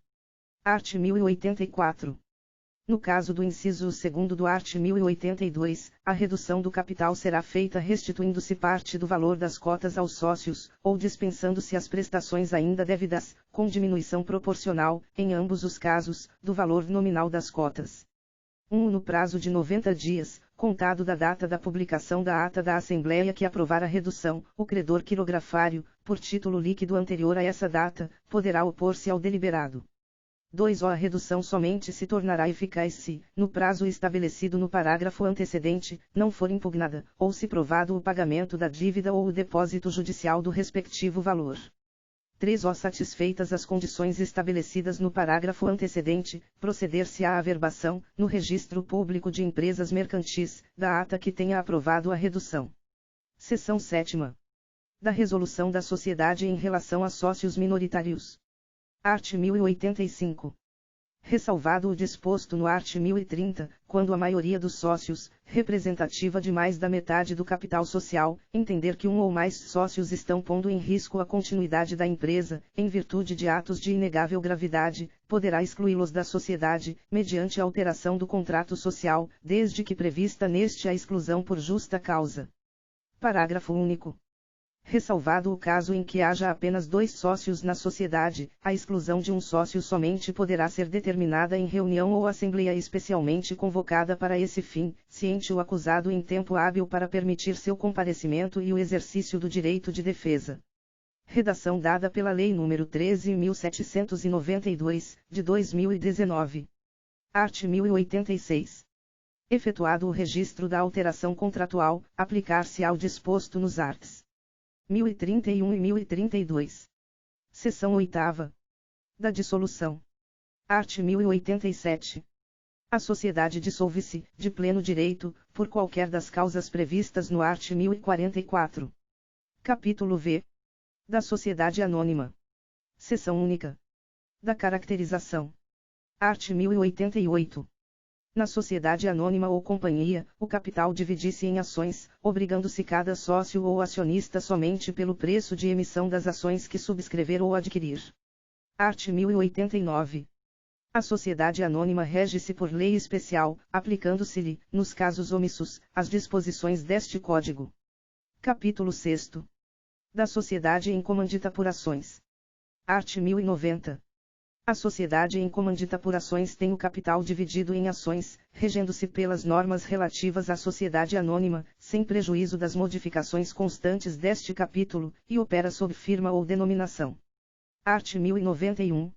Art. 1084. No caso do inciso 2º do art. 1082, a redução do capital será feita restituindo-se parte do valor das cotas aos sócios, ou dispensando-se as prestações ainda débidas, com diminuição proporcional, em ambos os casos, do valor nominal das cotas. 1. No prazo de 90 dias, contado da data da publicação da ata da Assembleia que aprovar a redução, o credor quirografário, por título líquido anterior a essa data, poderá opor-se ao deliberado. 2. A redução somente se tornará eficaz se, no prazo estabelecido no parágrafo antecedente, não for impugnada, ou se provado o pagamento da dívida ou o depósito judicial do respectivo valor. 3. Satisfeitas as condições estabelecidas no parágrafo antecedente, proceder-se à averbação, no Registro Público de Empresas Mercantis, da ata que tenha aprovado a redução. Seção 7ª. Da resolução da sociedade em relação a sócios minoritários. Art. 1085. Ressalvado o disposto no art. 1030, quando a maioria dos sócios, representativa de mais da metade do capital social, entender que um ou mais sócios estão pondo em risco a continuidade da empresa, em virtude de atos de inegável gravidade, poderá excluí-los da sociedade, mediante alteração do contrato social, desde que prevista neste a exclusão por justa causa. Parágrafo único. Ressalvado o caso em que haja apenas 2 sócios na sociedade, a exclusão de um sócio somente poderá ser determinada em reunião ou assembleia especialmente convocada para esse fim, ciente o acusado em tempo hábil para permitir seu comparecimento e o exercício do direito de defesa. Redação dada pela Lei nº 13.792, de 2019. Art. 1086. Efetuado o registro da alteração contratual, aplicar-se ao disposto nos arts. 1031 e 1032. Seção 8ª. Da dissolução. Art. 1087. A sociedade dissolve-se, de pleno direito, por qualquer das causas previstas no art. 1044. Capítulo V. Da sociedade anônima. Seção única. Da caracterização. Art. 1088. Na sociedade anônima ou companhia, o capital divide-se em ações, obrigando-se cada sócio ou acionista somente pelo preço de emissão das ações que subscrever ou adquirir. Art. 1089. A sociedade anônima rege-se por lei especial, aplicando-se-lhe, nos casos omissos, as disposições deste Código. Capítulo 6. Da sociedade em comandita por ações. Art. 1090. A sociedade em comandita por ações tem o capital dividido em ações, regendo-se pelas normas relativas à sociedade anônima, sem prejuízo das modificações constantes deste capítulo, e opera sob firma ou denominação. Art. 1091.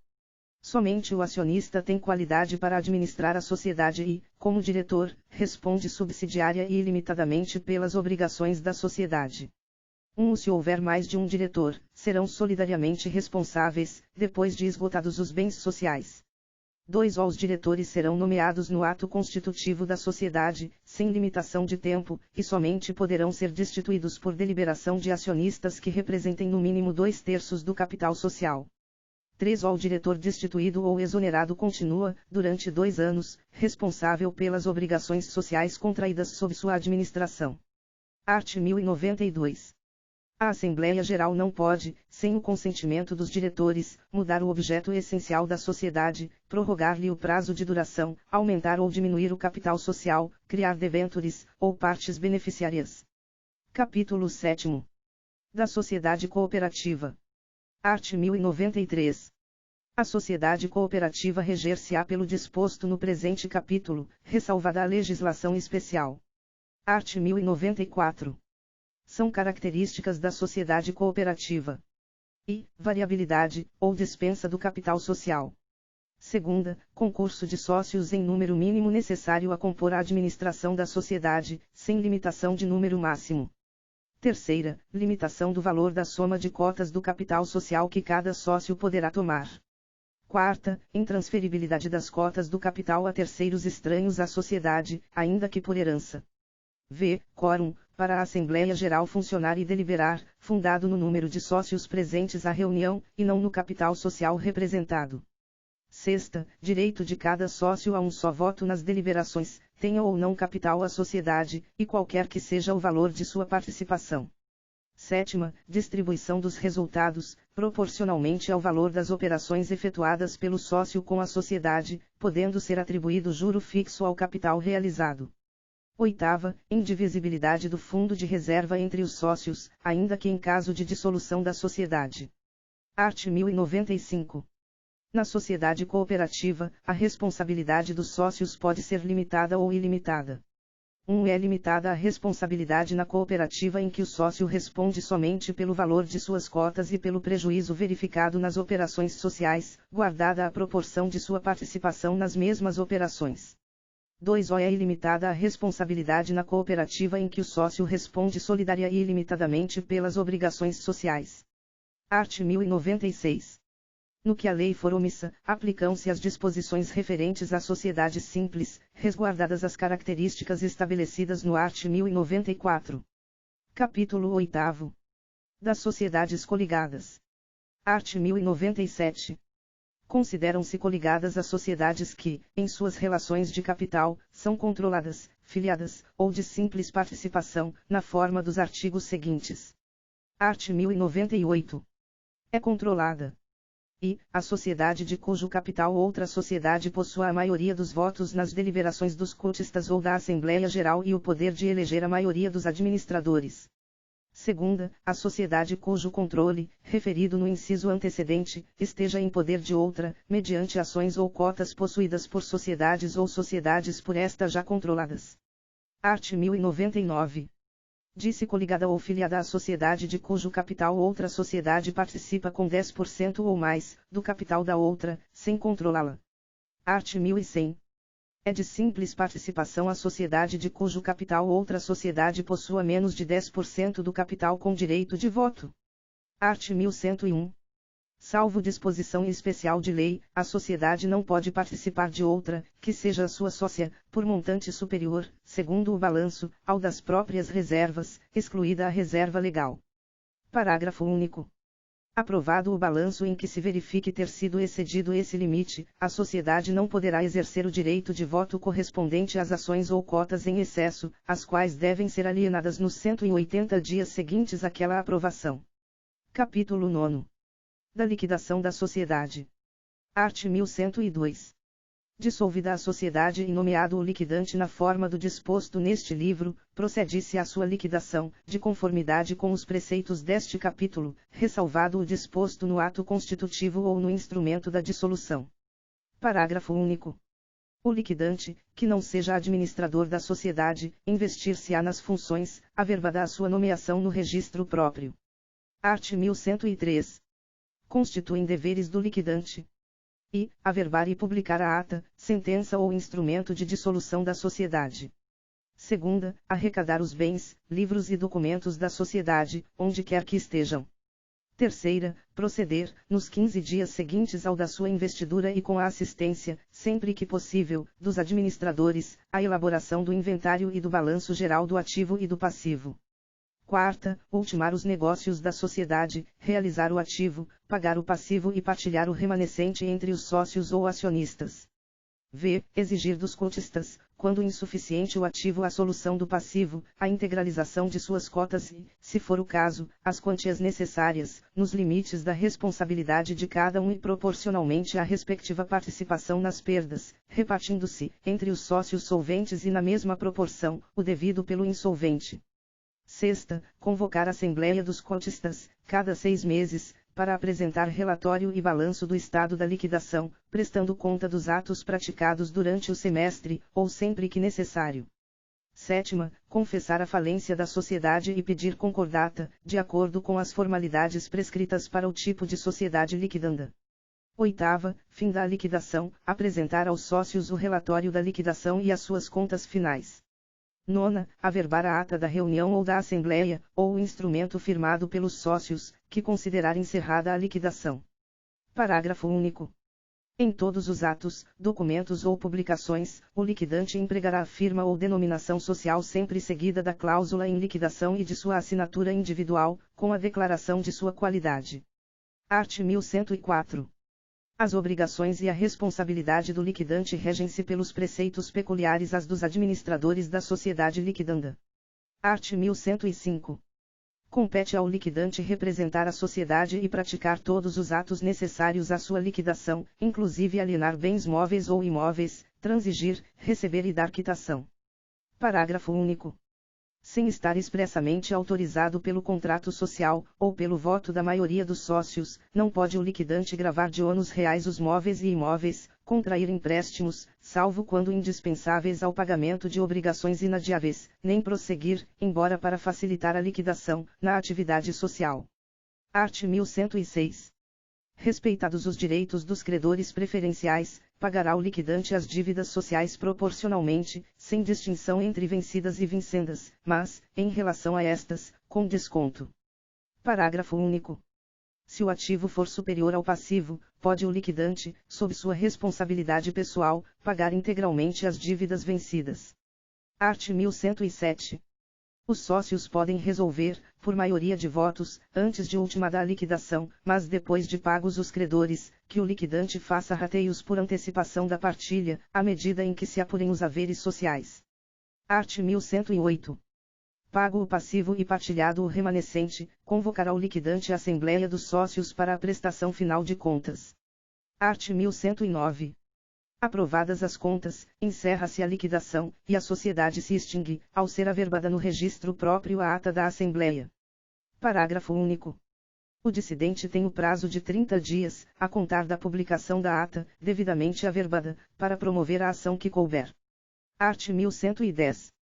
Somente o acionista tem qualidade para administrar a sociedade e, como diretor, responde subsidiária e ilimitadamente pelas obrigações da sociedade. Se houver mais de um diretor, serão solidariamente responsáveis, depois de esgotados os bens sociais. 2. Os diretores serão nomeados no ato constitutivo da sociedade, sem limitação de tempo, e somente poderão ser destituídos por deliberação de acionistas que representem no mínimo 2/3 do capital social. 3. O diretor destituído ou exonerado continua, durante 2 anos, responsável pelas obrigações sociais contraídas sob sua administração. Art. 1092. A Assembleia Geral não pode, sem o consentimento dos diretores, mudar o objeto essencial da sociedade, prorrogar-lhe o prazo de duração, aumentar ou diminuir o capital social, criar debêntures, ou partes beneficiárias. Capítulo 7. Da sociedade cooperativa. Art. 1093. A sociedade cooperativa reger-se-á pelo disposto no presente capítulo, ressalvada a legislação especial. Art. 1094. São características da sociedade cooperativa. I. Variabilidade, ou dispensa do capital social. Segunda, concurso de sócios em número mínimo necessário a compor a administração da sociedade, sem limitação de número máximo. Terceira, limitação do valor da soma de cotas do capital social que cada sócio poderá tomar. Quarta, intransferibilidade das cotas do capital a terceiros estranhos à sociedade, ainda que por herança. V. Quórum, para a Assembleia Geral funcionar e deliberar, fundado no número de sócios presentes à reunião, e não no capital social representado. Sexta, direito de cada sócio a um só voto nas deliberações, tenha ou não capital a sociedade, e qualquer que seja o valor de sua participação. Sétima, distribuição dos resultados, proporcionalmente ao valor das operações efetuadas pelo sócio com a sociedade, podendo ser atribuído juro fixo ao capital realizado. Oitava, indivisibilidade do fundo de reserva entre os sócios, ainda que em caso de dissolução da sociedade. Art. 1095. Na sociedade cooperativa, a responsabilidade dos sócios pode ser limitada ou ilimitada. É limitada a responsabilidade na cooperativa em que o sócio responde somente pelo valor de suas cotas e pelo prejuízo verificado nas operações sociais, guardada a proporção de sua participação nas mesmas operações. 2. É ilimitada a responsabilidade na cooperativa em que o sócio responde solidária e ilimitadamente pelas obrigações sociais. Art. 1096. No que a lei for omissa, aplicam-se as disposições referentes à sociedade simples, resguardadas as características estabelecidas no art. 1094. Capítulo 8. Das sociedades coligadas. Art. 1097. Consideram-se coligadas as sociedades que, em suas relações de capital, são controladas, filiadas, ou de simples participação, na forma dos artigos seguintes. Art. 1098. É controlada. I. A sociedade de cujo capital outra sociedade possua a maioria dos votos nas deliberações dos cotistas ou da Assembleia Geral e o poder de eleger a maioria dos administradores. Segunda, a sociedade cujo controle, referido no inciso antecedente, esteja em poder de outra, mediante ações ou cotas possuídas por sociedades ou sociedades por esta já controladas. Art. 1099. Disse coligada ou filiada à sociedade de cujo capital outra sociedade participa com 10% ou mais, do capital da outra, sem controlá-la. Art. 1100. É de simples participação a sociedade de cujo capital outra sociedade possua menos de 10% do capital com direito de voto. Art. 1101. Salvo disposição especial de lei, a sociedade não pode participar de outra, que seja a sua sócia, por montante superior, segundo o balanço, ao das próprias reservas, excluída a reserva legal. Parágrafo único. Aprovado o balanço em que se verifique ter sido excedido esse limite, a sociedade não poderá exercer o direito de voto correspondente às ações ou cotas em excesso, as quais devem ser alienadas nos 180 dias seguintes àquela aprovação. Capítulo 9. Da liquidação da sociedade. Art. 1102. Dissolvida a sociedade e nomeado o liquidante na forma do disposto neste livro, procede-se à sua liquidação, de conformidade com os preceitos deste capítulo, ressalvado o disposto no ato constitutivo ou no instrumento da dissolução. Parágrafo único. O liquidante, que não seja administrador da sociedade, investir-se-á nas funções, averbada a sua nomeação no registro próprio. Art. 1103. Constituem deveres do liquidante. E, averbar e publicar a ata, sentença ou instrumento de dissolução da sociedade. Segunda, arrecadar os bens, livros e documentos da sociedade, onde quer que estejam. Terceira, proceder, nos 15 dias seguintes ao da sua investidura e com a assistência, sempre que possível, dos administradores, à elaboração do inventário e do balanço geral do ativo e do passivo. Quarta, ultimar os negócios da sociedade, realizar o ativo, pagar o passivo e partilhar o remanescente entre os sócios ou acionistas. V. Exigir dos cotistas, quando insuficiente o ativo à solução do passivo, a integralização de suas cotas e, se for o caso, as quantias necessárias, nos limites da responsabilidade de cada um e proporcionalmente à respectiva participação nas perdas, repartindo-se, entre os sócios solventes e na mesma proporção, o devido pelo insolvente. Sexta, convocar a Assembleia dos Cotistas, cada 6 meses, para apresentar relatório e balanço do estado da liquidação, prestando conta dos atos praticados durante o semestre, ou sempre que necessário. Sétima, confessar a falência da sociedade e pedir concordata, de acordo com as formalidades prescritas para o tipo de sociedade liquidanda. Oitava, fim da liquidação, apresentar aos sócios o relatório da liquidação e as suas contas finais. Nona, averbar a ata da reunião ou da assembleia, ou o instrumento firmado pelos sócios, que considerar encerrada a liquidação. Parágrafo único. Em todos os atos, documentos ou publicações, o liquidante empregará a firma ou denominação social sempre seguida da cláusula em liquidação e de sua assinatura individual, com a declaração de sua qualidade. Art. 1104. As obrigações e a responsabilidade do liquidante regem-se pelos preceitos peculiares às dos administradores da sociedade liquidanda. Art. 1105. Compete ao liquidante representar a sociedade e praticar todos os atos necessários à sua liquidação, inclusive alienar bens móveis ou imóveis, transigir, receber e dar quitação. Parágrafo único. Sem estar expressamente autorizado pelo contrato social, ou pelo voto da maioria dos sócios, não pode o liquidante gravar de ônus reais os móveis e imóveis, contrair empréstimos, salvo quando indispensáveis ao pagamento de obrigações inadiáveis, nem prosseguir, embora para facilitar a liquidação, na atividade social. Art. 1106. Respeitados os direitos dos credores preferenciais, pagará o liquidante as dívidas sociais proporcionalmente, sem distinção entre vencidas e vincendas, mas, em relação a estas, com desconto. Parágrafo único. Se o ativo for superior ao passivo, pode o liquidante, sob sua responsabilidade pessoal, pagar integralmente as dívidas vencidas. Art. 1107. Os sócios podem resolver, por maioria de votos, antes de ultimada a liquidação, mas depois de pagos os credores, que o liquidante faça rateios por antecipação da partilha, à medida em que se apurem os haveres sociais. Art. 1108. Pago o passivo e partilhado o remanescente, convocará o liquidante à Assembleia dos Sócios para a prestação final de contas. Art. 1109. Aprovadas as contas, encerra-se a liquidação, e a sociedade se extingue, ao ser averbada no registro próprio a ata da Assembleia. Parágrafo único. O dissidente tem o prazo de 30 dias, a contar da publicação da ata, devidamente averbada, para promover a ação que couber. Art. 1110.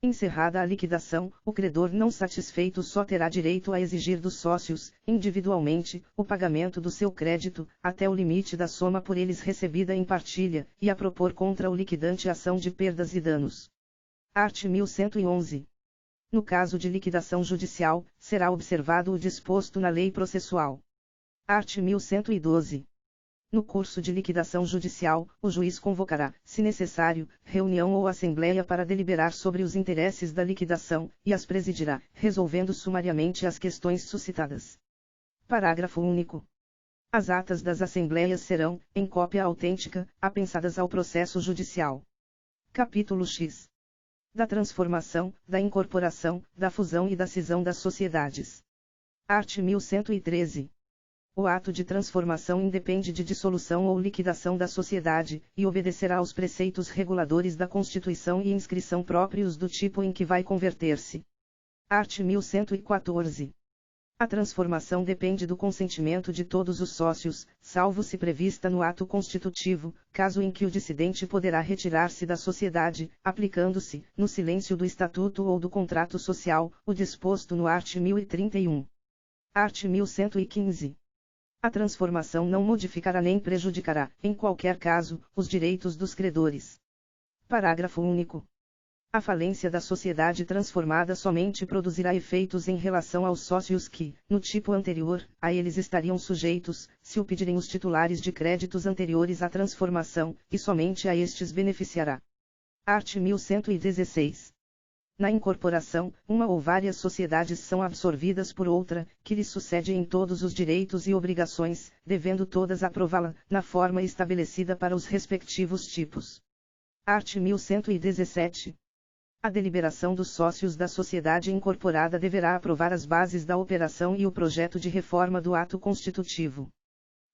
Encerrada a liquidação, o credor não satisfeito só terá direito a exigir dos sócios, individualmente, o pagamento do seu crédito, até o limite da soma por eles recebida em partilha, e a propor contra o liquidante ação de perdas e danos. Art. 1111. No caso de liquidação judicial, será observado o disposto na lei processual. Art. 1112. No curso de liquidação judicial, o juiz convocará, se necessário, reunião ou assembleia para deliberar sobre os interesses da liquidação, e as presidirá, resolvendo sumariamente as questões suscitadas. Parágrafo único. As atas das assembleias serão, em cópia autêntica, apensadas ao processo judicial. Capítulo X. Da transformação, da incorporação, da fusão e da cisão das sociedades. Art. 1113. O ato de transformação independe de dissolução ou liquidação da sociedade, e obedecerá aos preceitos reguladores da Constituição e inscrição próprios do tipo em que vai converter-se. Art. 1114. A transformação depende do consentimento de todos os sócios, salvo se prevista no ato constitutivo, caso em que o dissidente poderá retirar-se da sociedade, aplicando-se, no silêncio do estatuto ou do contrato social, o disposto no art. 1031. Art. 1115. A transformação não modificará nem prejudicará, em qualquer caso, os direitos dos credores. Parágrafo único. A falência da sociedade transformada somente produzirá efeitos em relação aos sócios que, no tipo anterior, a eles estariam sujeitos, se o pedirem os titulares de créditos anteriores à transformação, e somente a estes beneficiará. Art. 1116. Na incorporação, uma ou várias sociedades são absorvidas por outra, que lhes sucede em todos os direitos e obrigações, devendo todas aprová-la, na forma estabelecida para os respectivos tipos. Art. 1117. A deliberação dos sócios da sociedade incorporada deverá aprovar as bases da operação e o projeto de reforma do ato constitutivo.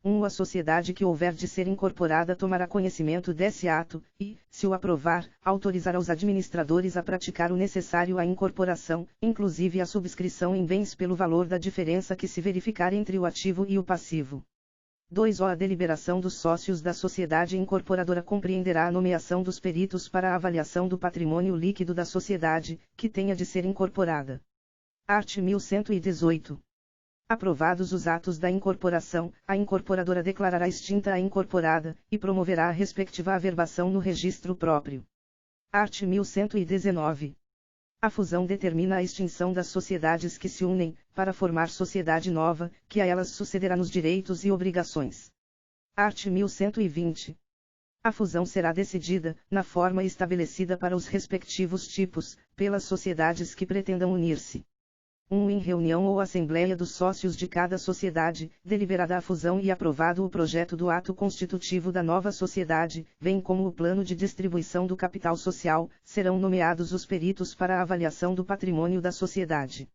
A sociedade que houver de ser incorporada tomará conhecimento desse ato, e, se o aprovar, autorizará os administradores a praticar o necessário à incorporação, inclusive a subscrição em bens pelo valor da diferença que se verificar entre o ativo e o passivo. 2. A deliberação dos sócios da sociedade incorporadora compreenderá a nomeação dos peritos para a avaliação do patrimônio líquido da sociedade, que tenha de ser incorporada. Art. 1118. Aprovados os atos da incorporação, a incorporadora declarará extinta a incorporada, e promoverá a respectiva averbação no registro próprio. Art. 1119. A fusão determina a extinção das sociedades que se unem, para formar sociedade nova, que a elas sucederá nos direitos e obrigações. Art. 1120. A fusão será decidida, na forma estabelecida para os respectivos tipos, pelas sociedades que pretendam unir-se. Em reunião ou assembleia dos sócios de cada sociedade, deliberada a fusão e aprovado o projeto do ato constitutivo da nova sociedade, bem como o plano de distribuição do capital social, serão nomeados os peritos para a avaliação do patrimônio da sociedade.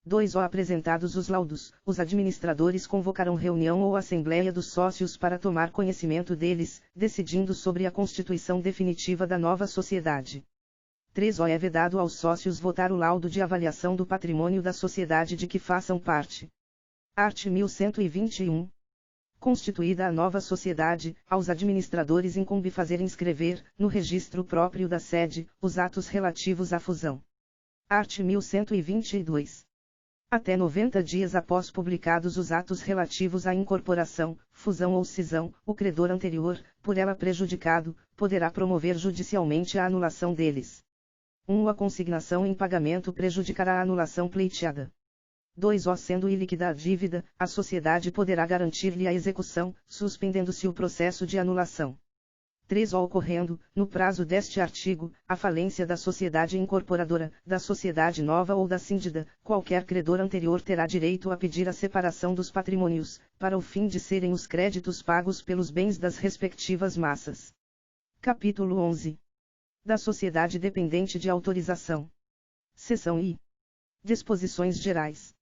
2. Apresentados os laudos, os administradores convocarão reunião ou assembleia dos sócios para tomar conhecimento deles, decidindo sobre a constituição definitiva da nova sociedade. 3. É vedado aos sócios votar o laudo de avaliação do patrimônio da sociedade de que façam parte. Art. 1121. Constituída a nova sociedade, aos administradores incumbe fazer inscrever, no registro próprio da sede, os atos relativos à fusão. Art. 1122. Até 90 dias após publicados os atos relativos à incorporação, fusão ou cisão, o credor anterior, por ela prejudicado, poderá promover judicialmente a anulação deles. A consignação em pagamento prejudicará a anulação pleiteada. 2. Sendo ilíquida a dívida, a sociedade poderá garantir-lhe a execução, suspendendo-se o processo de anulação. 3. Ocorrendo, no prazo deste artigo, a falência da sociedade incorporadora, da sociedade nova ou da síndida, qualquer credor anterior terá direito a pedir a separação dos patrimônios, para o fim de serem os créditos pagos pelos bens das respectivas massas. Capítulo 11. Da sociedade dependente de autorização. Seção I. Disposições gerais.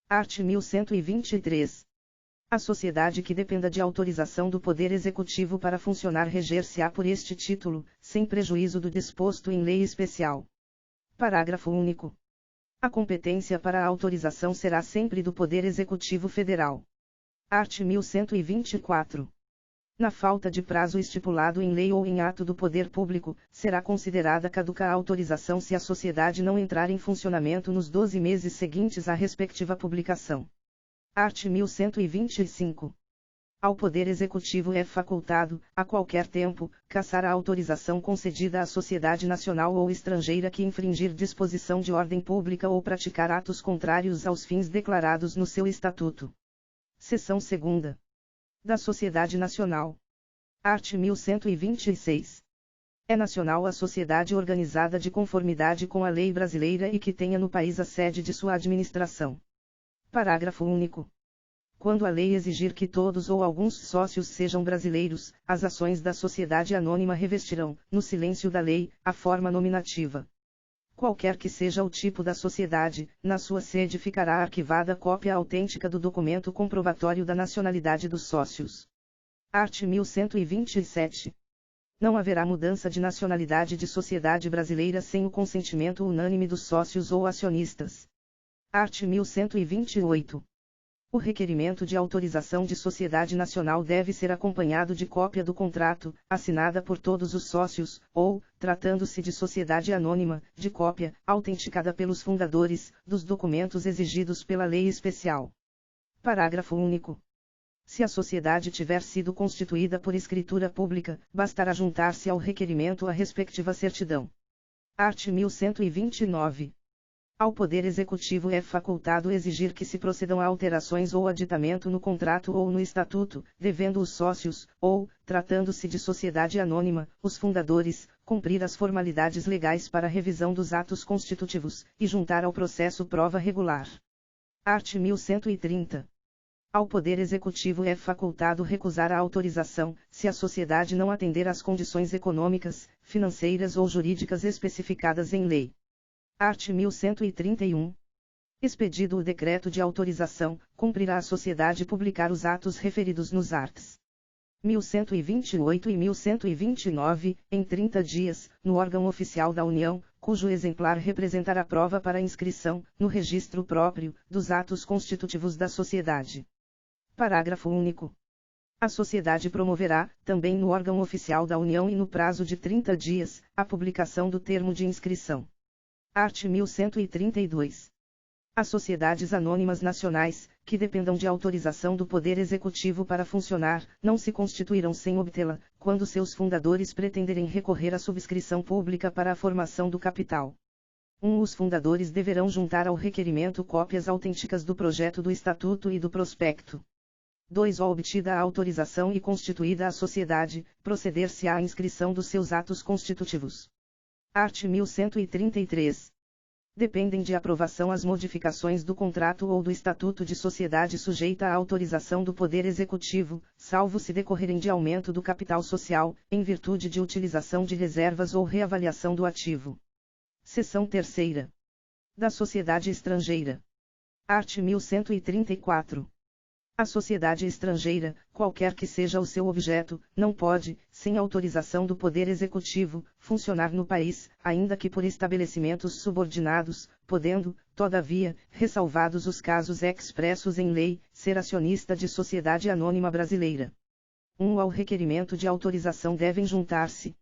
Art. 1123. A sociedade que dependa de autorização do Poder Executivo para funcionar reger-se-á por este título, sem prejuízo do disposto em lei especial. Parágrafo único. A competência para a autorização será sempre do Poder Executivo Federal. Art. 1124. Na falta de prazo estipulado em lei ou em ato do poder público, será considerada caduca a autorização se a sociedade não entrar em funcionamento nos 12 meses seguintes à respectiva publicação. Art. 1125. Ao Poder Executivo é facultado, a qualquer tempo, cassar a autorização concedida à sociedade nacional ou estrangeira que infringir disposição de ordem pública ou praticar atos contrários aos fins declarados no seu estatuto. Seção 2ª. Da Sociedade Nacional. Art. 1126. É nacional a sociedade organizada de conformidade com a lei brasileira e que tenha no país a sede de sua administração. Parágrafo único. Quando a lei exigir que todos ou alguns sócios sejam brasileiros, as ações da sociedade anônima revestirão, no silêncio da lei, a forma nominativa. Qualquer que seja o tipo da sociedade, na sua sede ficará arquivada cópia autêntica do documento comprobatório da nacionalidade dos sócios. Art. 1127. Não haverá mudança de nacionalidade de sociedade brasileira sem o consentimento unânime dos sócios ou acionistas. Art. 1128. O requerimento de autorização de sociedade nacional deve ser acompanhado de cópia do contrato, assinada por todos os sócios, ou, tratando-se de sociedade anônima, de cópia, autenticada pelos fundadores, dos documentos exigidos pela lei especial. Parágrafo único. Se a sociedade tiver sido constituída por escritura pública, bastará juntar-se ao requerimento a respectiva certidão. Art. 1129. Ao Poder Executivo é facultado exigir que se procedam a alterações ou aditamento no contrato ou no estatuto, devendo os sócios, ou, tratando-se de sociedade anônima, os fundadores, cumprir as formalidades legais para a revisão dos atos constitutivos, e juntar ao processo prova regular. Art. 1130. Ao Poder Executivo é facultado recusar a autorização, se a sociedade não atender às condições econômicas, financeiras ou jurídicas especificadas em lei. Art. 1131. Expedido o decreto de autorização, cumprirá a sociedade publicar os atos referidos nos arts. 1128 e 1129, em 30 dias, no órgão oficial da União, cujo exemplar representará prova para inscrição, no registro próprio, dos atos constitutivos da sociedade. Parágrafo único. A sociedade promoverá, também no órgão oficial da União e no prazo de 30 dias, a publicação do termo de inscrição. Art. 1132. As sociedades anônimas nacionais, que dependam de autorização do Poder Executivo para funcionar, não se constituirão sem obtê-la, quando seus fundadores pretenderem recorrer à subscrição pública para a formação do capital. 1. Os fundadores deverão juntar ao requerimento cópias autênticas do projeto do Estatuto e do prospecto. 2. Obtida a autorização e constituída a sociedade, proceder-se-á à inscrição dos seus atos constitutivos. Art. 1133. Dependem de aprovação as modificações do contrato ou do estatuto de sociedade sujeita à autorização do Poder Executivo, salvo se decorrerem de aumento do capital social, em virtude de utilização de reservas ou reavaliação do ativo. Seção 3ª. Da Sociedade Estrangeira. Art. 1134. A sociedade estrangeira, qualquer que seja o seu objeto, não pode, sem autorização do Poder Executivo, funcionar no país, ainda que por estabelecimentos subordinados, podendo, todavia, ressalvados os casos expressos em lei, ser acionista de sociedade anônima brasileira. 1. Ao requerimento de autorização devem juntar-se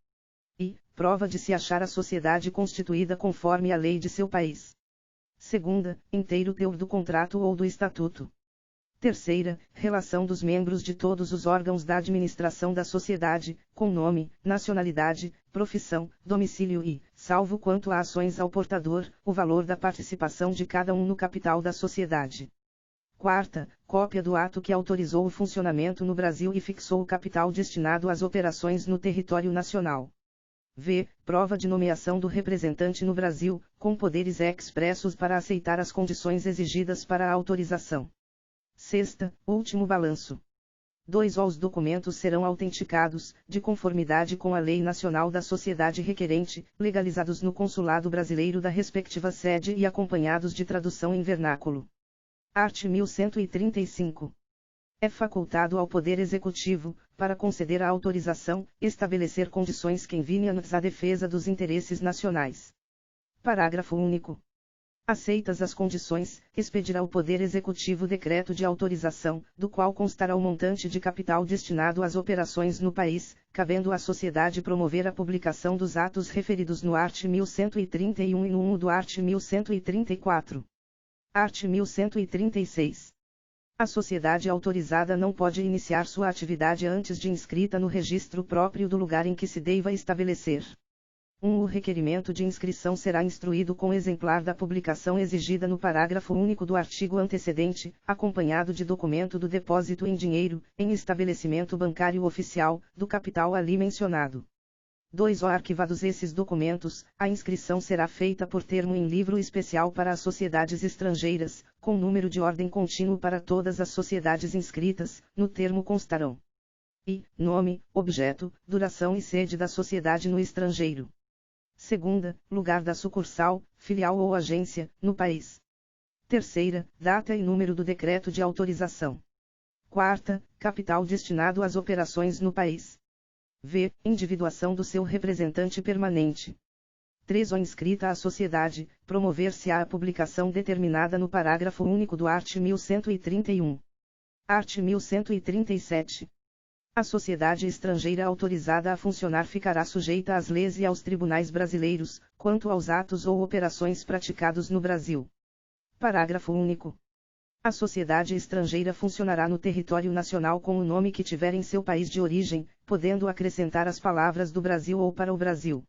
e prova de se achar a sociedade constituída conforme a lei de seu país. 2. Inteiro teor do contrato ou do estatuto. 3. Relação dos membros de todos os órgãos da administração da sociedade, com nome, nacionalidade, profissão, domicílio e, salvo quanto a ações ao portador, o valor da participação de cada um no capital da sociedade. 4. Cópia do ato que autorizou o funcionamento no Brasil e fixou o capital destinado às operações no território nacional. V. Prova de nomeação do representante no Brasil, com poderes expressos para aceitar as condições exigidas para a autorização. 6. Último balanço. 2. Os documentos serão autenticados, de conformidade com a Lei Nacional da Sociedade Requerente, legalizados no Consulado Brasileiro da respectiva sede e acompanhados de tradução em vernáculo. Art. 1135. É facultado ao Poder Executivo, para conceder a autorização, estabelecer condições convenientes à defesa dos interesses nacionais. Parágrafo único. Aceitas as condições, expedirá o Poder Executivo decreto de autorização, do qual constará o montante de capital destinado às operações no país, cabendo à sociedade promover a publicação dos atos referidos no art. 1131 e no 1 do art. 1134. Art. 1136. A sociedade autorizada não pode iniciar sua atividade antes de inscrita no registro próprio do lugar em que se deva estabelecer. O requerimento de inscrição será instruído com exemplar da publicação exigida no parágrafo único do artigo antecedente, acompanhado de documento do depósito em dinheiro, em estabelecimento bancário oficial, do capital ali mencionado. 2. Arquivados esses documentos, a inscrição será feita por termo em livro especial para as sociedades estrangeiras, com número de ordem contínuo para todas as sociedades inscritas, no termo constarão i. Nome, objeto, duração e sede da sociedade no estrangeiro. 2. Lugar da sucursal, filial ou agência, no país. 3. Data e número do decreto de autorização. 4. Capital destinado às operações no país. V. Individuação do seu representante permanente. 3. Inscrita à sociedade, promover-se-á a publicação determinada no parágrafo único do art. 1131. Art. 1137. A sociedade estrangeira autorizada a funcionar ficará sujeita às leis e aos tribunais brasileiros, quanto aos atos ou operações praticados no Brasil. Parágrafo único. A sociedade estrangeira funcionará no território nacional com o nome que tiver em seu país de origem, podendo acrescentar as palavras do Brasil ou para o Brasil.